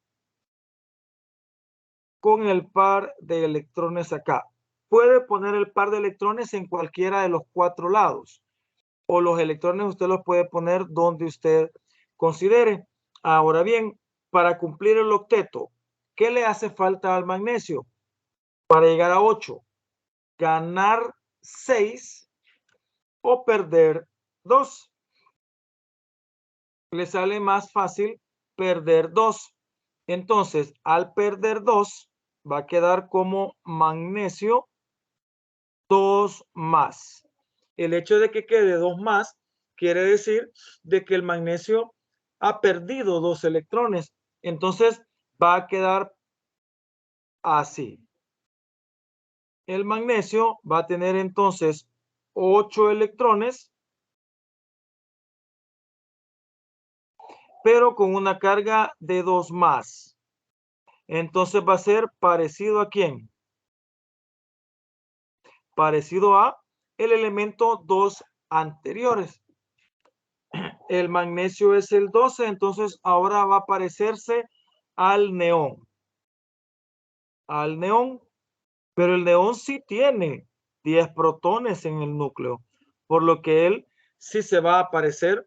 con el par de electrones acá. Puede poner el par de electrones en cualquiera de los 4 lados, o los electrones usted los puede poner donde usted considere. Ahora bien, para cumplir el octeto, ¿qué le hace falta al magnesio? Para llegar a 8, ganar 6 o perder 2. Le sale más fácil perder 2. Entonces, al perder 2, va a quedar como magnesio 2 más. El hecho de que quede 2 más quiere decir de que el magnesio ha perdido 2 electrones. Entonces, va a quedar así. El magnesio va a tener entonces 8 electrones, pero con una carga de 2 más. Entonces va a ser parecido a ¿quién? Parecido a el elemento 2 anteriores. El magnesio es el 12, entonces ahora va a parecerse al neón. Al neón, pero el neón sí tiene 10 protones en el núcleo, por lo que él sí se va a parecer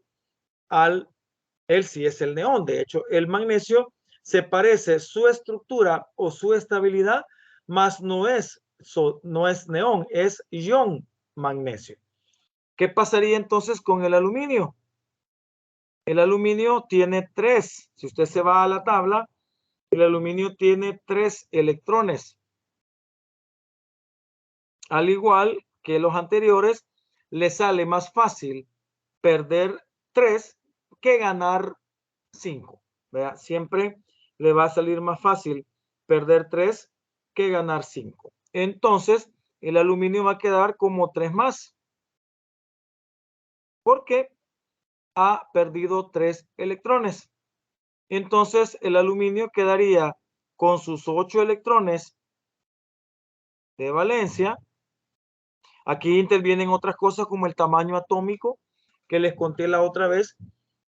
él sí es el neón. De hecho, el magnesio se parece su estructura o su estabilidad, mas no es neón, es ion magnesio. ¿Qué pasaría entonces con el aluminio? El aluminio tiene 3. Si usted se va a la tabla, el aluminio tiene 3 electrones. Al igual que los anteriores, le sale más fácil perder 3 que ganar 5. ¿Verdad? Siempre le va a salir más fácil perder 3 que ganar 5. Entonces, el aluminio va a quedar como 3 más. Porque ha perdido 3 electrones. Entonces, el aluminio quedaría con sus 8 electrones de valencia. Aquí intervienen otras cosas como el tamaño atómico que les conté la otra vez,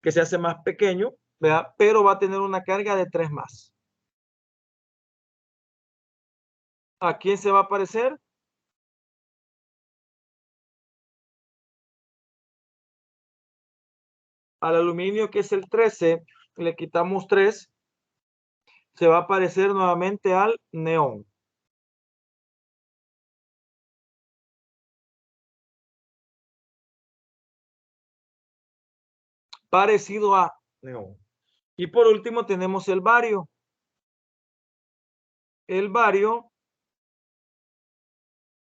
que se hace más pequeño, ¿verdad? Pero va a tener una carga de 3 más. ¿A quién se va a parecer? Al aluminio, que es el 13, le quitamos 3, se va a parecer nuevamente al neón. Parecido a neón. Y por último tenemos el bario. El bario,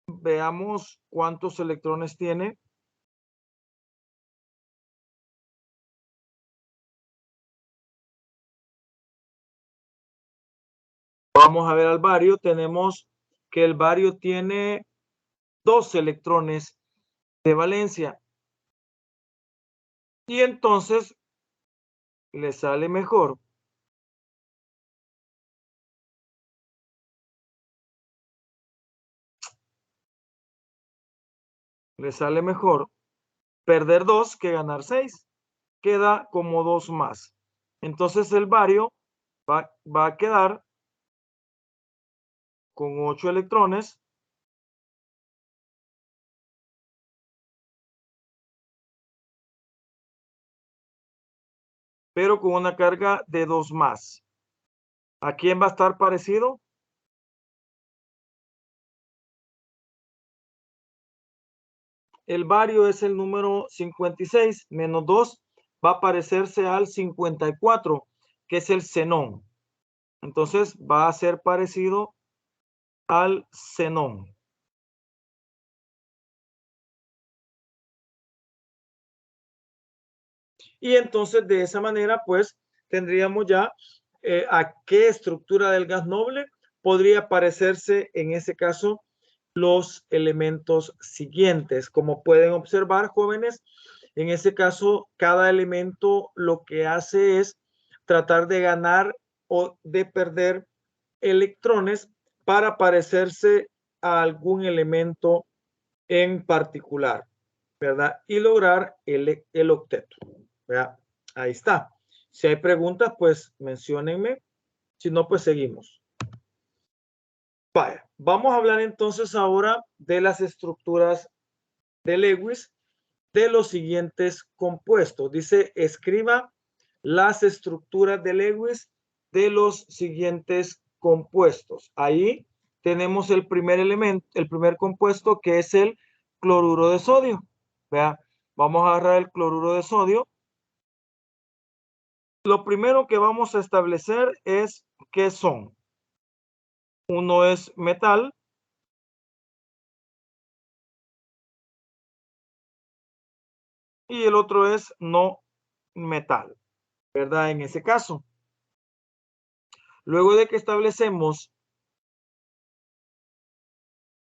veamos cuántos electrones tiene. Vamos a ver al bario. Tenemos que el bario tiene 2 electrones de valencia. Y entonces le sale mejor perder 2 que ganar 6. Queda como 2 más. Entonces el bario va a quedar con 8 electrones. Pero con una carga de 2 más. ¿A quién va a estar parecido? El bario es el número 56, menos 2 va a parecerse al 54, que es el xenón. Entonces va a ser parecido al xenón. Y entonces de esa manera, pues tendríamos ya a qué estructura del gas noble podría parecerse en ese caso los elementos siguientes. Como pueden observar, jóvenes, en ese caso cada elemento lo que hace es tratar de ganar o de perder electrones para parecerse a algún elemento en particular, ¿verdad? Y lograr el octeto, ¿verdad? Ahí está. Si hay preguntas, pues menciónenme. Si no, pues seguimos. Vaya, vamos a hablar entonces ahora de las estructuras de Lewis de los siguientes compuestos. Dice, escriba las estructuras de Lewis de los siguientes compuestos. Ahí tenemos el primer elemento, el primer compuesto, que es el cloruro de sodio. Vea, vamos a agarrar el cloruro de sodio. Lo primero que vamos a establecer es qué son. Uno es metal. Y el otro es no metal, ¿verdad? En ese caso. Luego de que establecemos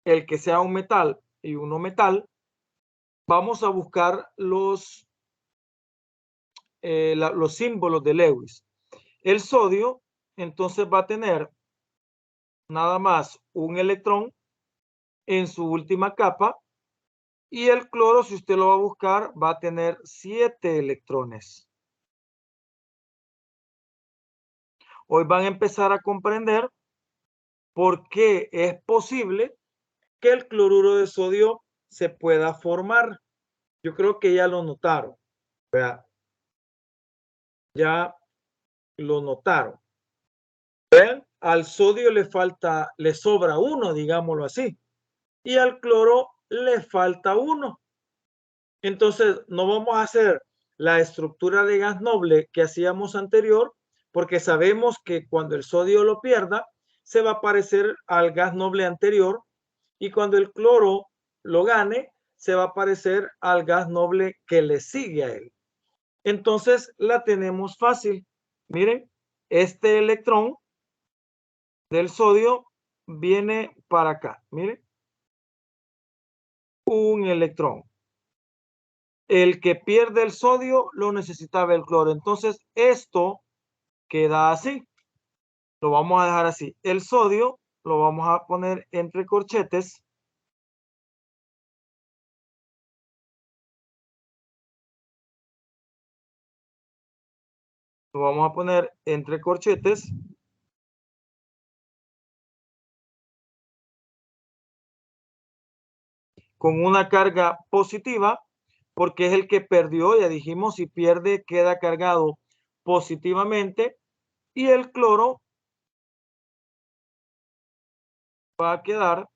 el que sea un metal y un no metal, vamos a buscar los símbolos de Lewis. El sodio, entonces, va a tener nada más un electrón en su última capa, y el cloro, si usted lo va a buscar, va a tener 7 electrones. Hoy van a empezar a comprender por qué es posible que el cloruro de sodio se pueda formar. Yo creo que ya lo notaron, ¿verdad? ya lo notaron. Vean, al sodio le sobra uno, digámoslo así, y al cloro le falta uno. Entonces, no vamos a hacer la estructura de gas noble que hacíamos anterior, porque sabemos que cuando el sodio lo pierda, se va a parecer al gas noble anterior, y cuando el cloro lo gane, se va a parecer al gas noble que le sigue a él. Entonces, la tenemos fácil. Miren, este electrón del sodio viene para acá. Miren, un electrón. El que pierde el sodio lo necesitaba el cloro. Entonces, esto queda así. Lo vamos a dejar así. El sodio lo vamos a poner entre corchetes. Lo vamos a poner entre corchetes. Con una carga positiva, porque es el que perdió. Ya dijimos, si pierde, queda cargado positivamente. Y el cloro va a quedar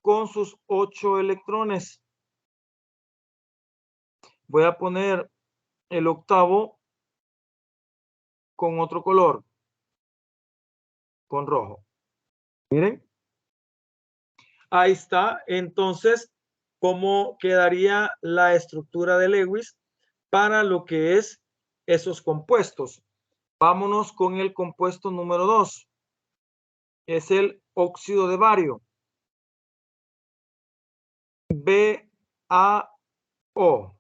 con sus 8 electrones. Voy a poner el octavo con otro color, con rojo. Miren, ahí está. Entonces, ¿cómo quedaría la estructura de Lewis para lo que es esos compuestos? Vámonos con el compuesto número 2. Es el óxido de bario. BaO.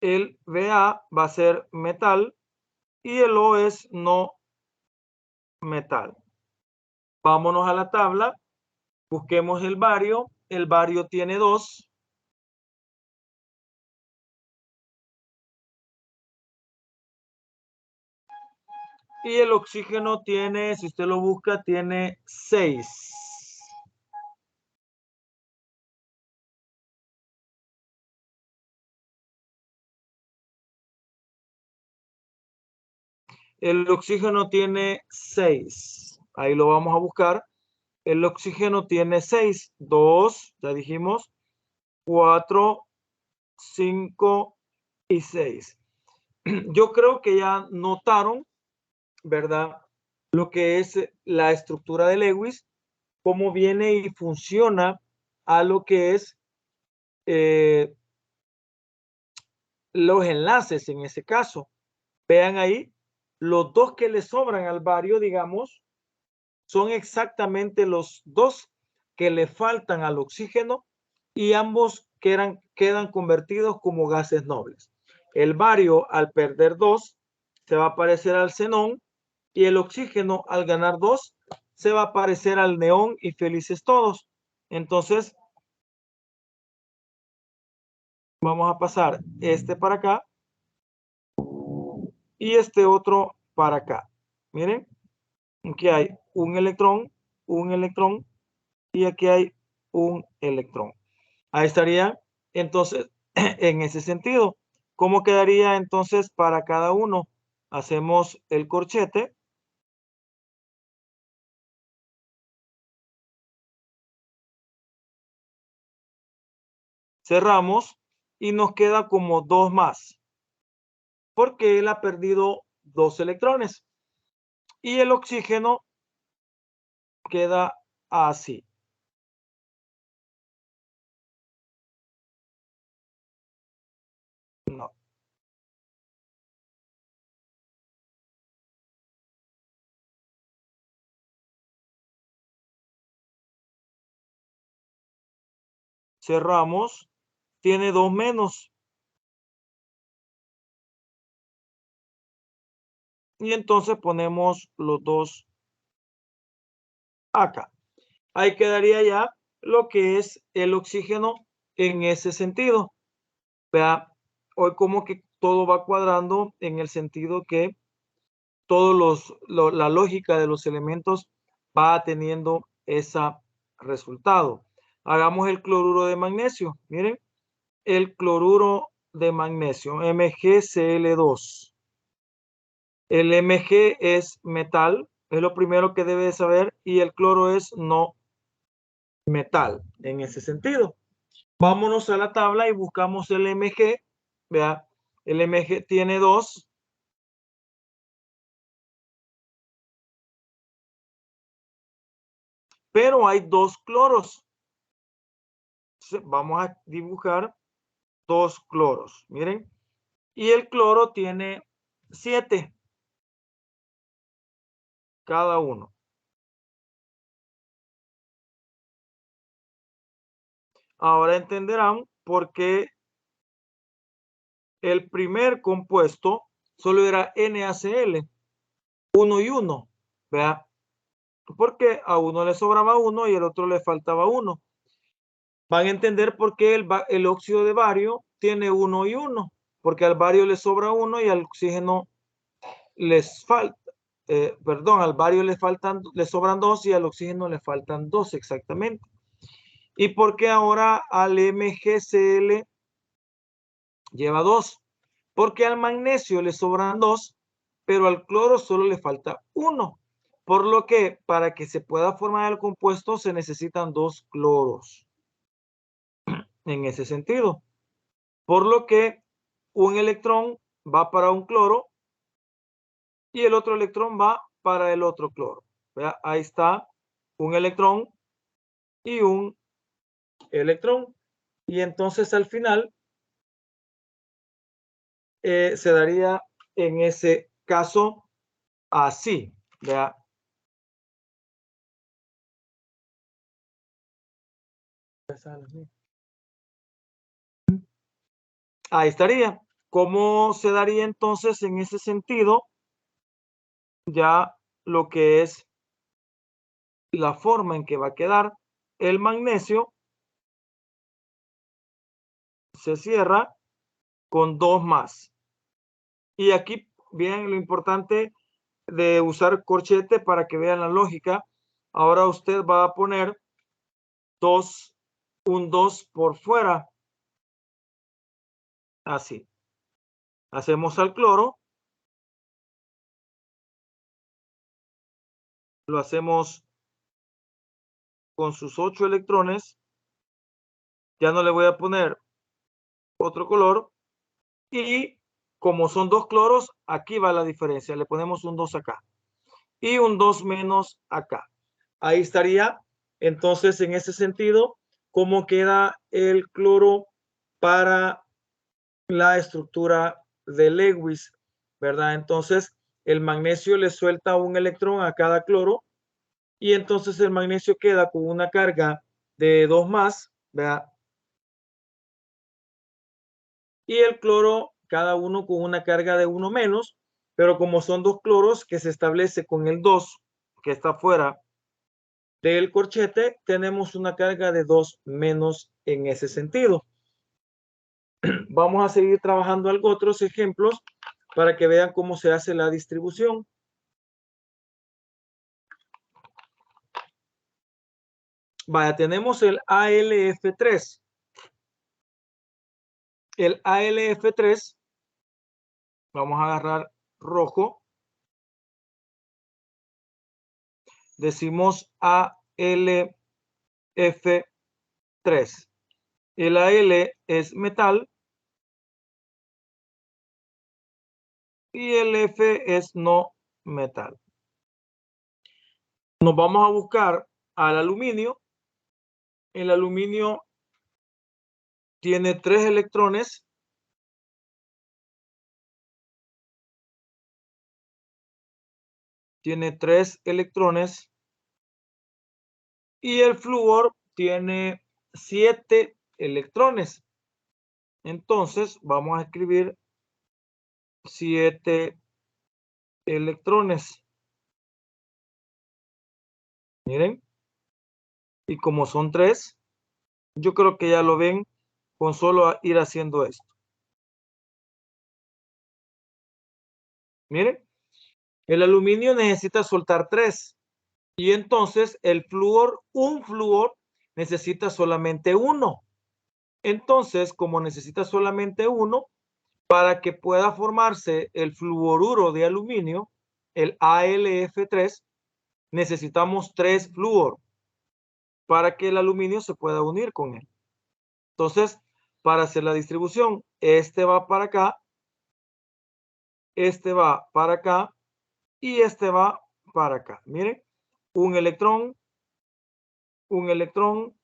El Ba va a ser metal y el O es no metal. Vámonos a la tabla. Busquemos el bario. El bario tiene 2. Y el oxígeno tiene, si usted lo busca, tiene 6. El oxígeno tiene 6. Ahí lo vamos a buscar. El oxígeno tiene 6. 2, ya dijimos. 4, 5 y 6. Yo creo que ya notaron, ¿verdad? Lo que es la estructura de Lewis, cómo viene y funciona a lo que es los enlaces en ese caso. Vean ahí, los dos que le sobran al bario, digamos, son exactamente los dos que le faltan al oxígeno y ambos quedan convertidos como gases nobles. El bario, al perder 2, se va a parecer al xenón, y el oxígeno, al ganar 2, se va a parecer al neón, y felices todos. Entonces, vamos a pasar este para acá y este otro para acá. Miren, aquí hay un electrón y aquí hay un electrón. Ahí estaría entonces en ese sentido. ¿Cómo quedaría entonces para cada uno? Hacemos el corchete. Cerramos y nos queda como 2 más, porque él ha perdido 2 electrones. Y el oxígeno queda así. No. Cerramos. Tiene 2 menos. Y entonces ponemos los 2 acá. Ahí quedaría ya lo que es el oxígeno en ese sentido. Vea, hoy como que todo va cuadrando en el sentido que la lógica de los elementos va teniendo ese resultado. Hagamos el cloruro de magnesio. Miren, el cloruro de magnesio, MgCl2. El Mg es metal, es lo primero que debe de saber, y el cloro es no metal en ese sentido. Vámonos a la tabla y buscamos el Mg. Vea, el Mg tiene 2. Pero hay 2 cloros. Vamos a dibujar 2 cloros. Miren. Y el cloro tiene 7 cada uno. Ahora entenderán por qué el primer compuesto solo era NaCl, 1 y 1. Vea, porque a uno le sobraba 1 y al otro le faltaba 1. Van a entender por qué el óxido de bario tiene 1 y 1, porque al bario le sobra 1 y al oxígeno les falta, al bario le sobran 2 y al oxígeno le faltan 2 exactamente. ¿Y por qué ahora al MgCl lleva 2? Porque al magnesio le sobran 2, pero al cloro solo le falta 1. Por lo que para que se pueda formar el compuesto se necesitan 2 cloros. En ese sentido. Por lo que un electrón va para un cloro y el otro electrón va para el otro cloro. ¿Vea? Ahí está un electrón y un electrón. Y entonces al final se daría en ese caso así. ¿Vea? Ahí estaría. ¿Cómo se daría entonces en ese sentido ya lo que es la forma en que va a quedar el magnesio? Se cierra con 2 más. Y aquí viene lo importante de usar corchete para que vean la lógica. Ahora usted va a poner un 2 por fuera. Así. Hacemos al cloro. Lo hacemos con sus 8 electrones. Ya no le voy a poner otro color. Y como son 2 cloros, aquí va la diferencia. Le ponemos un 2 acá. Y un 2 menos acá. Ahí estaría. Entonces, en ese sentido, ¿cómo queda el cloro para la estructura de Lewis? ¿Verdad? Entonces, el magnesio le suelta un electrón a cada cloro y entonces el magnesio queda con una carga de 2 más, ¿verdad? Y el cloro, cada uno con una carga de 1 menos, pero como son 2 cloros que se establece con el 2 que está fuera del corchete, tenemos una carga de 2 menos en ese sentido. Vamos a seguir trabajando algo otros ejemplos para que vean cómo se hace la distribución. Vaya, tenemos el ALF3. El ALF3, vamos a agarrar rojo. Decimos ALF3. El AL es metal y el F es no metal. Nos vamos a buscar al aluminio. El aluminio tiene 3 electrones. Tiene 3 electrones. Y el flúor tiene 7 electrones. Entonces, vamos a escribir 7 electrones. Miren. Y como son 3, yo creo que ya lo ven con solo ir haciendo esto. Miren. El aluminio necesita soltar 3. Y entonces el flúor, un flúor, necesita solamente 1. Entonces, como necesita solamente uno, para que pueda formarse el fluoruro de aluminio, el AlF3, necesitamos 3 flúor para que el aluminio se pueda unir con él. Entonces, para hacer la distribución, este va para acá, este va para acá y este va para acá. Miren, un electrón, un electrón,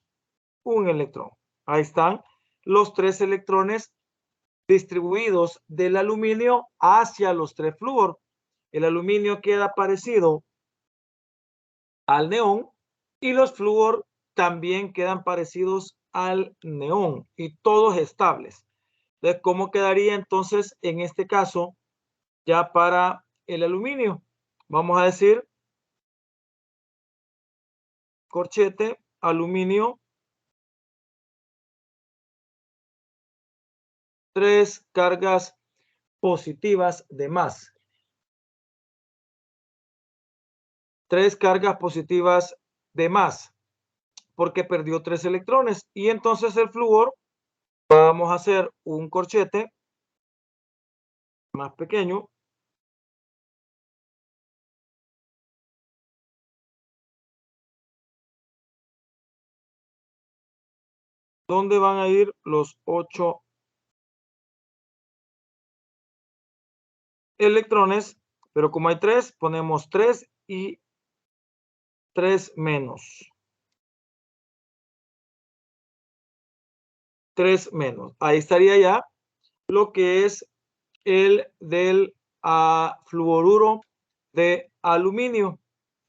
un electrón. Ahí están los 3 electrones distribuidos del aluminio hacia los 3 flúor. El aluminio queda parecido al neón y los flúor también quedan parecidos al neón y todos estables. Entonces, ¿cómo quedaría entonces en este caso ya para el aluminio? Vamos a decir corchete, aluminio, 3 cargas positivas de más. 3 cargas positivas de más, porque perdió 3 electrones. Y entonces el flúor, vamos a hacer un corchete más pequeño. ¿Dónde van a ir los 8 electrones? Pero como hay 3, ponemos 3 y 3 menos. 3 menos. Ahí estaría ya lo que es el del fluoruro de aluminio.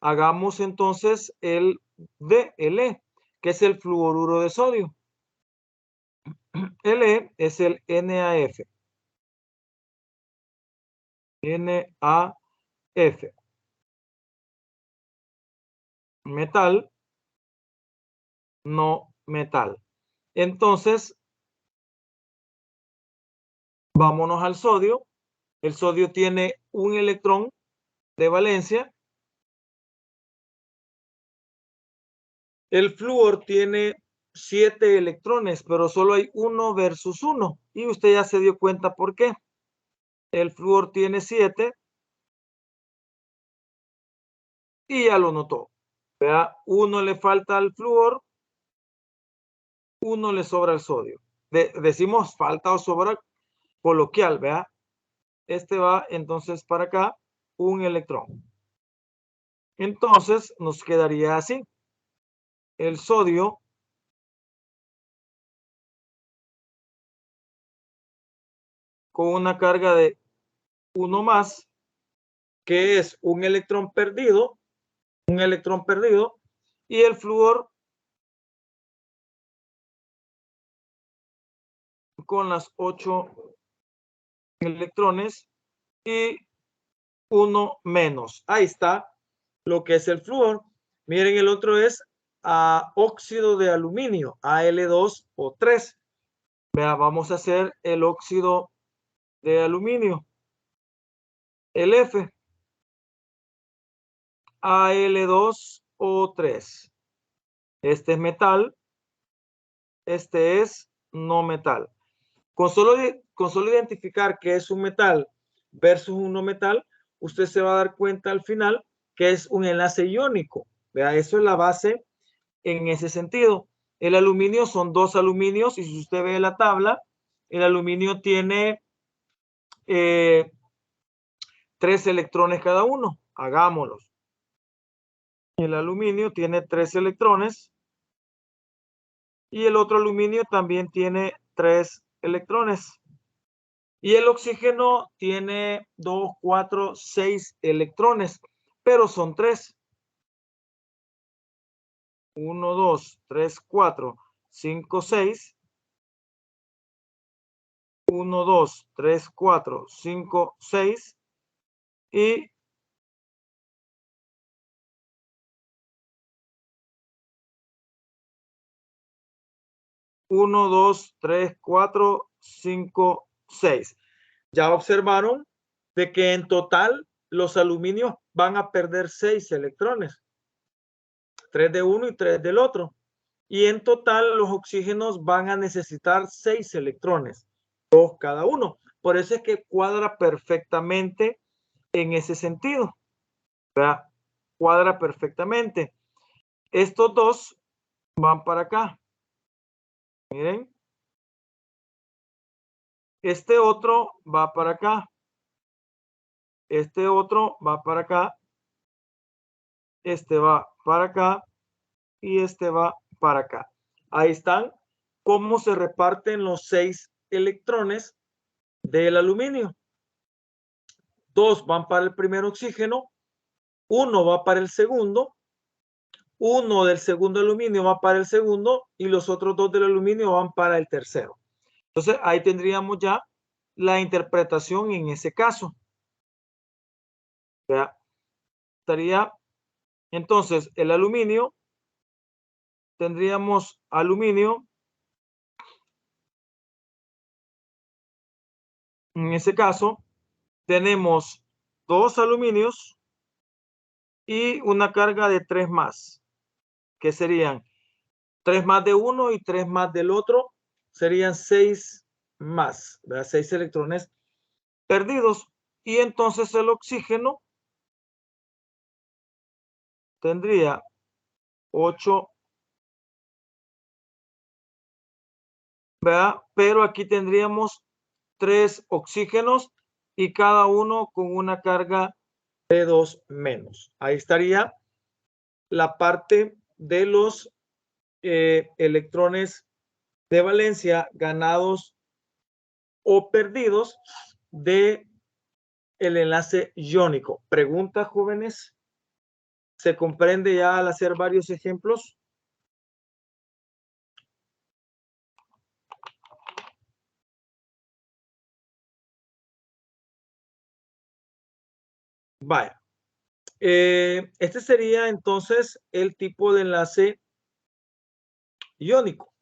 Hagamos entonces el DLE, que es el fluoruro de sodio. Le es el NaF. NaF. Metal, no metal. Entonces, vámonos al sodio. El sodio tiene un electrón de valencia. El flúor tiene 7 electrones, pero solo hay 1 versus 1. Y usted ya se dio cuenta por qué. El flúor tiene 7 y ya lo notó. ¿Vea? 1 le falta al flúor, 1 le sobra al sodio. Decimos falta o sobra coloquial, ¿vea? Este va entonces para acá, un electrón. Entonces nos quedaría así. El sodio con una carga de 1 más, que es un electrón perdido, y el flúor con las 8 electrones y 1 menos. Ahí está lo que es el flúor. Miren, el otro es óxido de aluminio, Al2O3. Vea, vamos a hacer el óxido de aluminio, el F, Al2O3. Este es metal, este es no metal. Con solo identificar que es un metal versus un no metal, usted se va a dar cuenta al final que es un enlace iónico. Vea, eso es la base en ese sentido. El aluminio son 2 aluminios y si usted ve la tabla, el aluminio tiene 3 electrones cada uno. Hagámoslos. El aluminio tiene 3 electrones y el otro aluminio también tiene 3 electrones. Y el oxígeno tiene 2, 4, 6 electrones, pero son 3. 1, 2, 3, 4, 5, 6. 1, 2, 3, 4, 5, 6. Y 1, 2, 3, 4, 5, 6. Ya observaron de que en total los aluminios van a perder 6 electrones. 3 de uno y 3 del otro. Y en total los oxígenos van a necesitar 6 electrones, 2 cada uno. Por eso es que cuadra perfectamente en ese sentido, ¿verdad? Cuadra perfectamente. Estos dos van para acá. Miren. Este otro va para acá. Este otro va para acá. Este va para acá. Y este va para acá. Ahí están cómo se reparten los 6 electrones del aluminio. 2 van para el primer oxígeno. 1 va para el segundo. 1 del segundo aluminio va para el segundo. Y los otros 2 del aluminio van para el tercero. Entonces, ahí tendríamos ya la interpretación en ese caso. ¿Verdad? Estaría, entonces, el aluminio, tendríamos aluminio, en ese caso, tenemos 2 aluminios y una carga de 3 más, que serían 3 más de uno y 3 más del otro, serían 6 más, ¿verdad? 6 electrones perdidos. Y entonces el oxígeno tendría 8, ¿verdad? Pero aquí tendríamos 3 oxígenos y cada uno con una carga de 2 menos. Ahí estaría la parte de los electrones de valencia ganados o perdidos de el enlace iónico. ¿Preguntas, jóvenes? ¿Se comprende ya al hacer varios ejemplos? Vaya. Este sería entonces el tipo de enlace iónico.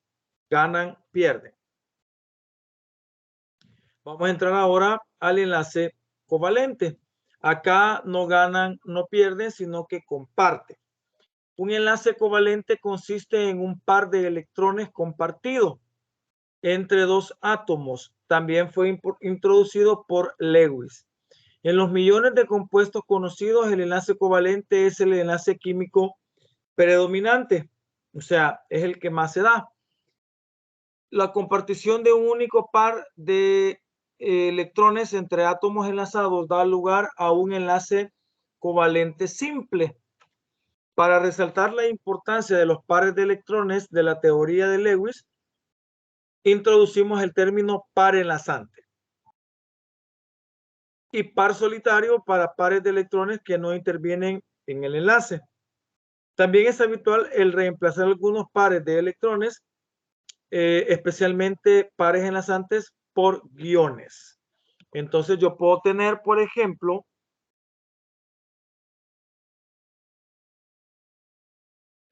Ganan, pierden. Vamos a entrar ahora al enlace covalente. Acá no ganan, no pierden, sino que comparten. Un enlace covalente consiste en un par de electrones compartidos entre dos átomos. También fue introducido por Lewis. En los millones de compuestos conocidos, el enlace covalente es el enlace químico predominante, o sea, es el que más se da. La compartición de un único par de electrones entre átomos enlazados da lugar a un enlace covalente simple. Para resaltar la importancia de los pares de electrones de la teoría de Lewis, introducimos el término par enlazante y par solitario para pares de electrones que no intervienen en el enlace. También es habitual el reemplazar algunos pares de electrones, especialmente pares enlazantes, por guiones. Entonces yo puedo tener, por ejemplo,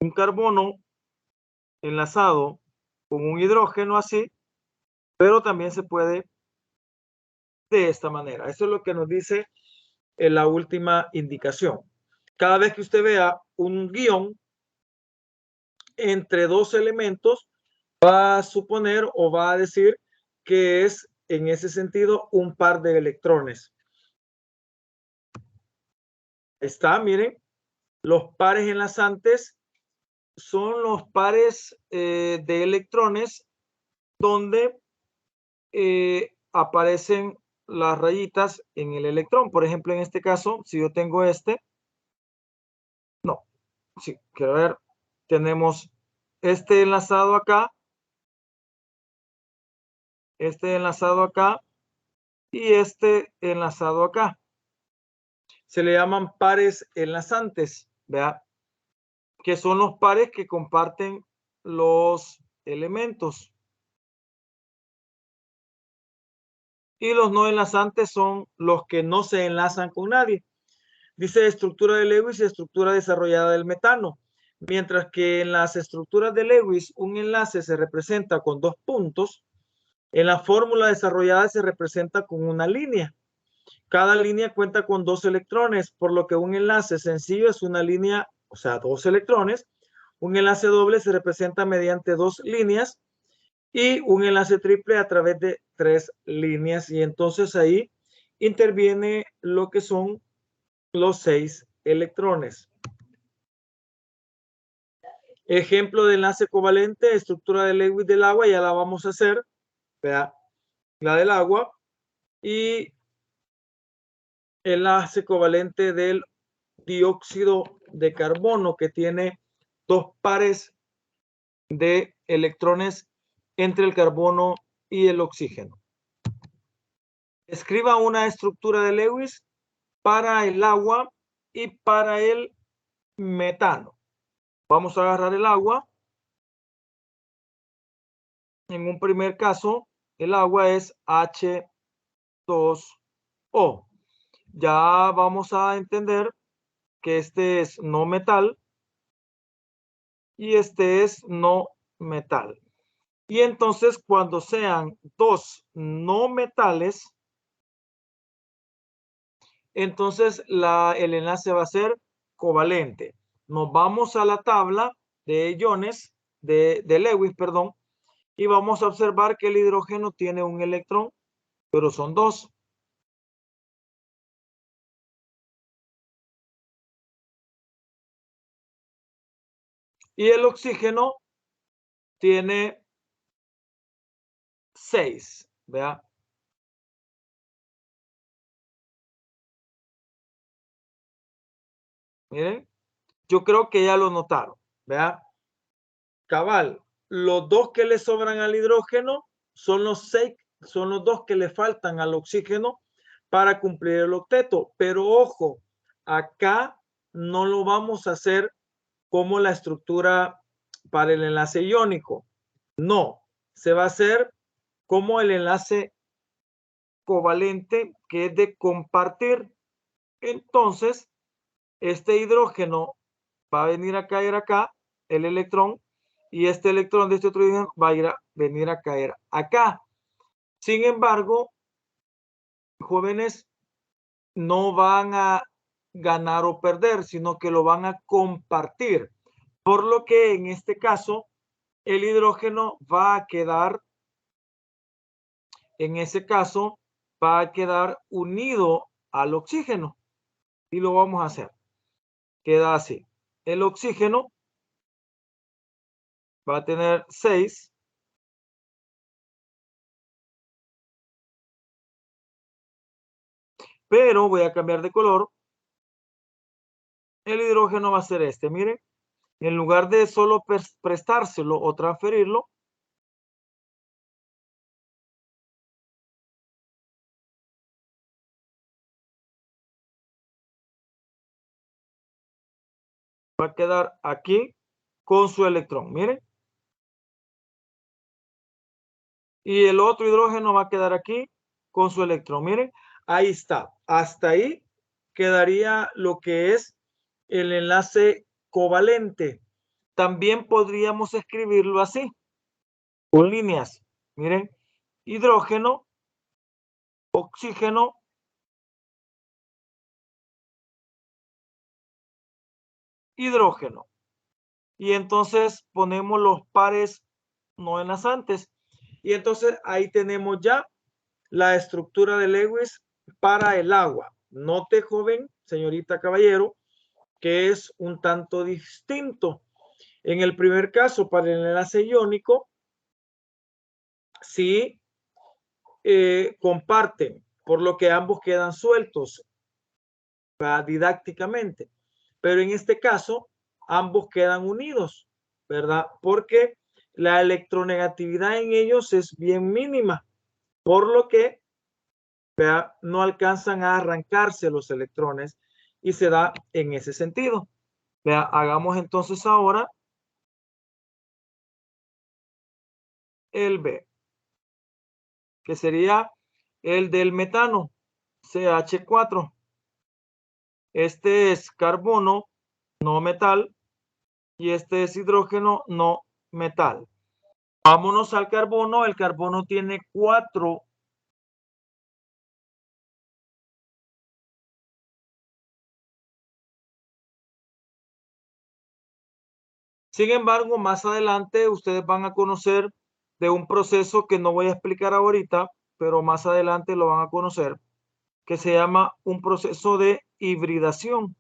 un carbono enlazado con un hidrógeno así, pero también se puede de esta manera. Eso es lo que nos dice en la última indicación. Cada vez que usted vea un guión entre dos elementos, va a suponer o va a decir que es en ese sentido un par de electrones. Está, miren, los pares enlazantes son los pares de electrones donde aparecen las rayitas en el electrón. Por ejemplo, en este caso, si yo tengo no, sí, quiero ver, tenemos este enlazado acá, este enlazado acá y este enlazado acá. Se le llaman pares enlazantes, ¿verdad? Que son los pares que comparten los elementos. Y los no enlazantes son los que no se enlazan con nadie. Dice estructura de Lewis y estructura desarrollada del metano. Mientras que en las estructuras de Lewis un enlace se representa con 2 puntos, en la fórmula desarrollada se representa con una línea. Cada línea cuenta con 2 electrones, por lo que un enlace sencillo es una línea, o sea, 2 electrones, Un enlace doble se representa mediante 2 líneas y un enlace triple a través de 3 líneas. Y entonces ahí interviene lo que son los 6 electrones. Ejemplo de enlace covalente, estructura de Lewis del agua, ya la vamos a hacer. Vea, la del agua. Y enlace covalente del dióxido de carbono, que tiene 2 pares de electrones entre el carbono y el oxígeno. Escriba una estructura de Lewis para el agua y para el metano. Vamos a agarrar el agua. En un primer caso, el agua es H2O. Ya vamos a entender que este es no metal y este es no metal. Y entonces, cuando sean dos no metales, entonces el enlace va a ser covalente. Nos vamos a la tabla de iones de Lewis, perdón, y vamos a observar que el hidrógeno tiene un electrón, pero son 2. Y el oxígeno tiene 6. Vea. Miren, yo creo que ya lo notaron. Vea. Cabal, los 2 que le sobran al hidrógeno son los 6, son los 2 que le faltan al oxígeno para cumplir el octeto. Pero ojo, acá no lo vamos a hacer como la estructura para el enlace iónico. No, se va a hacer como el enlace covalente, que es de compartir. Entonces, este hidrógeno va a venir a caer acá, el electrón, y este electrón de este otro hidrógeno va a venir a caer acá. Sin embargo, jóvenes, no van a ganar o perder, sino que lo van a compartir. Por lo que en este caso, el hidrógeno va a quedar, en ese caso, va a quedar unido al oxígeno. Y lo vamos a hacer. Queda así. El oxígeno va a tener 6. Pero voy a cambiar de color. El hidrógeno va a ser este, miren. En lugar de solo prestárselo o transferirlo, va a quedar aquí con su electrón, miren. Y el otro hidrógeno va a quedar aquí con su electrón, miren. Ahí está. Hasta ahí quedaría lo que es el enlace covalente. También podríamos escribirlo así, con líneas. Miren, hidrógeno, oxígeno, hidrógeno. Y entonces ponemos los pares no enlazantes. Y entonces ahí tenemos ya la estructura de Lewis para el agua. Note, joven, señorita caballero, que es un tanto distinto. En el primer caso, para el enlace iónico, sí comparten, por lo que ambos quedan sueltos didácticamente. Pero en este caso, ambos quedan unidos, ¿verdad? Porque la electronegatividad en ellos es bien mínima, por lo que no alcanzan a arrancarse los electrones y se da en ese sentido. Hagamos entonces ahora el B, que sería el del metano, CH4. Este es carbono, no metal, y este es hidrógeno, no metal. Vámonos al carbono. El carbono tiene 4 Sin embargo, más adelante ustedes van a conocer de un proceso que no voy a explicar ahorita, pero más adelante lo van a conocer, que se llama un proceso de hibridación.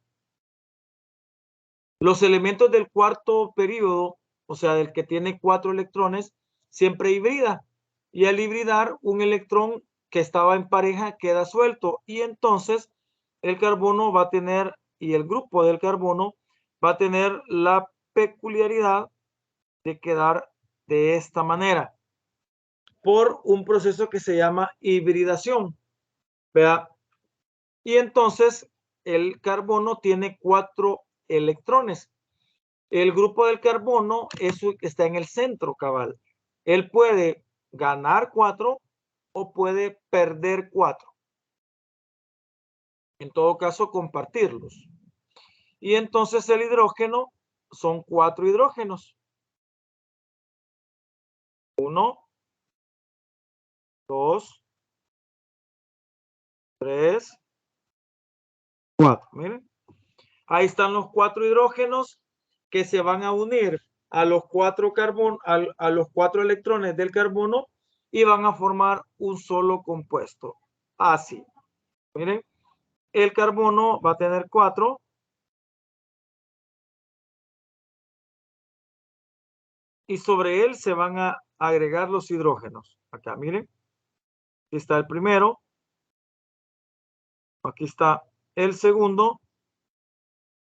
Los elementos del cuarto período, o sea, del que tiene 4 electrones, siempre hibrida. Y al hibridar, un electrón que estaba en pareja queda suelto. Y entonces el carbono va a tener, y el grupo del carbono va a tener la peculiaridad de quedar de esta manera por un proceso que se llama hibridación. ¿Vea? Y entonces el carbono tiene 4 electrones. El grupo del carbono está en el centro, cabal. Él puede ganar 4 o puede perder 4. En todo caso, compartirlos. Y entonces el hidrógeno son 4 hidrógenos. 1, 2, 3, 4. Miren, ahí están los 4 hidrógenos que se van a unir a los 4 a los 4 electrones del carbono y van a formar un solo compuesto. Así. Miren, el carbono va a tener 4. Y sobre él se van a agregar los hidrógenos. Acá, miren. Aquí está el primero. Aquí está el segundo.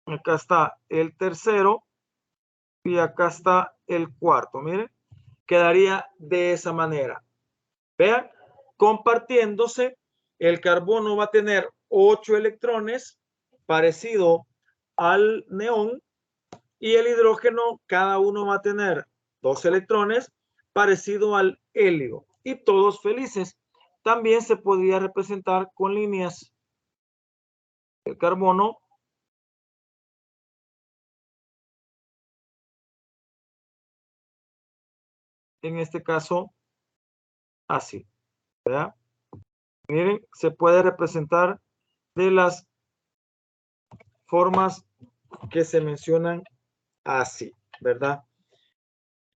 Acá está el tercero. Y acá está el cuarto. Miren. Quedaría de esa manera. Vean, compartiéndose, el carbono va a tener 8 electrones, parecido al neón, y el hidrógeno, cada uno va a tener 2 electrones, parecido al helio, y todos felices. También se podría representar con líneas. El carbono en este caso así, ¿verdad? Miren, se puede representar de las formas que se mencionan así, ¿verdad?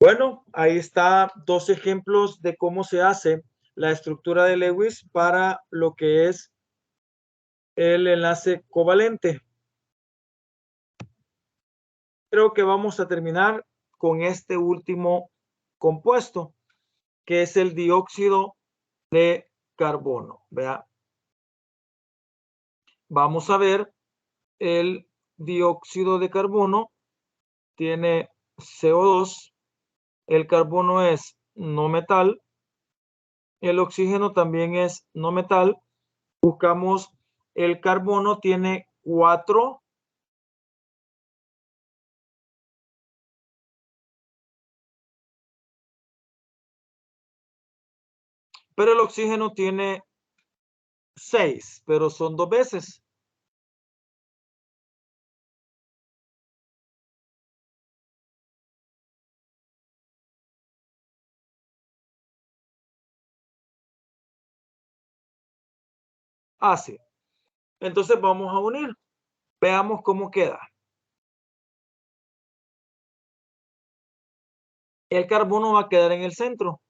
Bueno, ahí está 2 ejemplos de cómo se hace la estructura de Lewis para lo que es el enlace covalente. Creo que vamos a terminar con este último compuesto, que es el dióxido de carbono. Vea, vamos a ver, el dióxido de carbono tiene CO2, el carbono es no metal, el oxígeno también es no metal. Buscamos, el carbono tiene 4, pero el oxígeno tiene 6, pero son 2 veces. Así. Entonces vamos a unir. Veamos cómo queda. El carbono va a quedar en el centro.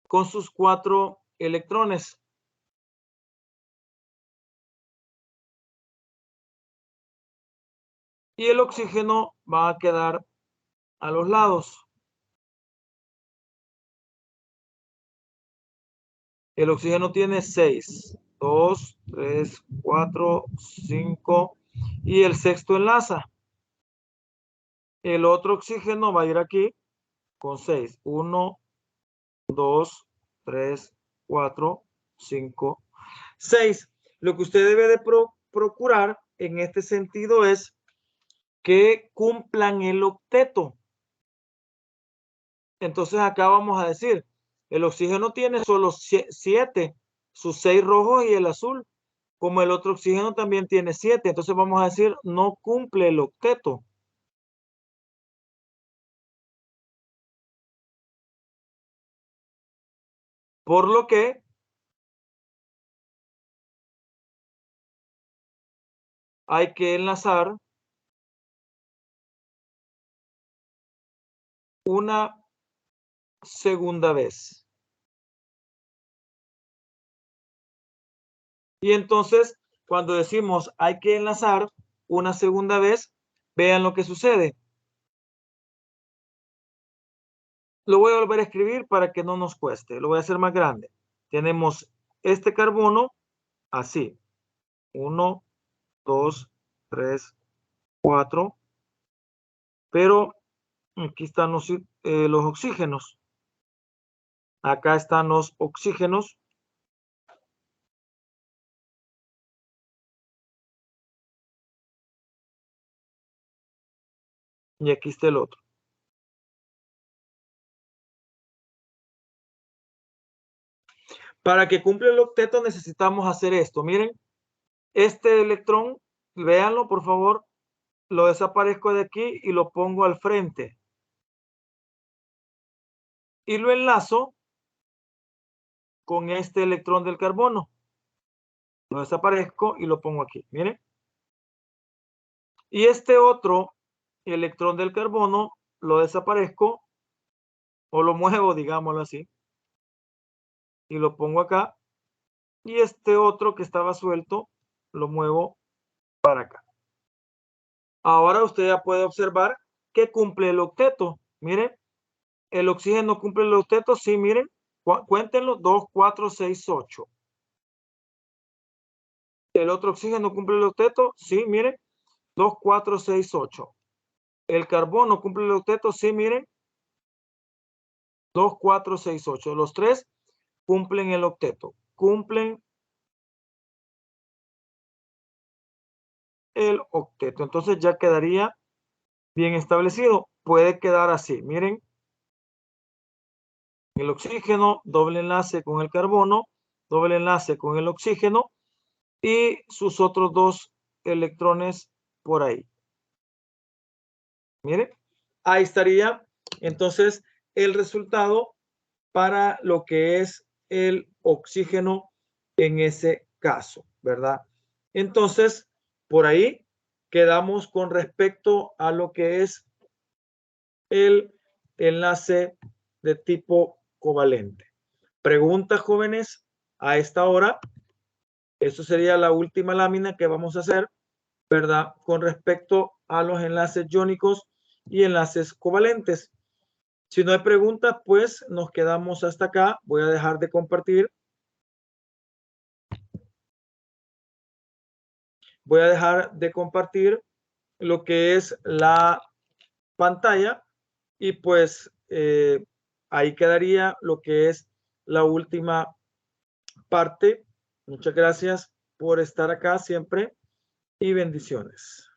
Con sus 4 electrones. Y el oxígeno va a quedar a los lados. El oxígeno tiene 6. 2, 3, 4, 5. Y el sexto enlaza. El otro oxígeno va a ir aquí con 6. 1, 2, 3, 4, 5, 6. Lo que usted debe de procurar en este sentido es que cumplan el octeto. Entonces acá vamos a decir, el oxígeno tiene solo 7, sus 6 rojos y el azul, como el otro oxígeno también tiene 7. Entonces vamos a decir, no cumple el octeto. Por lo que hay que enlazar una segunda vez. Y entonces, cuando decimos hay que enlazar una segunda vez, vean lo que sucede. Lo voy a volver a escribir para que no nos cueste. Lo voy a hacer más grande. Tenemos este carbono así. 1, 2, 3, 4. Pero aquí están los oxígenos. Acá están los oxígenos. Y aquí está el otro. Para que cumpla el octeto necesitamos hacer esto. Miren, este electrón, véanlo por favor, lo desaparezco de aquí y lo pongo al frente. Y lo enlazo con este electrón del carbono. Lo desaparezco y lo pongo aquí. Miren. Y este otro electrón del carbono lo desaparezco o lo muevo, digámoslo así. Y lo pongo acá. Y este otro que estaba suelto lo muevo para acá. Ahora usted ya puede observar que cumple el octeto. Miren, el oxígeno cumple el octeto. Sí, miren, cuéntenlo, 2, 4, 6, 8. El otro oxígeno cumple el octeto. Sí, miren, 2, 4, 6, 8. El carbono cumple el octeto. Sí, miren, 2, 4, 6, 8. Los tres cumplen el octeto. Cumplen el octeto. Entonces ya quedaría bien establecido. Puede quedar así. Miren, el oxígeno, doble enlace con el carbono, doble enlace con el oxígeno y sus otros dos electrones por ahí. Miren, ahí estaría entonces el resultado para lo que es el oxígeno en ese caso, ¿verdad? Entonces, por ahí quedamos con respecto a lo que es el enlace de tipo covalente. Preguntas, jóvenes, a esta hora. Eso sería la última lámina que vamos a hacer, ¿verdad? Con respecto a los enlaces iónicos y enlaces covalentes. Si no hay preguntas, pues nos quedamos hasta acá. Voy a dejar de compartir. Voy a dejar de compartir lo que es la pantalla y pues ahí quedaría lo que es la última parte. Muchas gracias por estar acá siempre y bendiciones.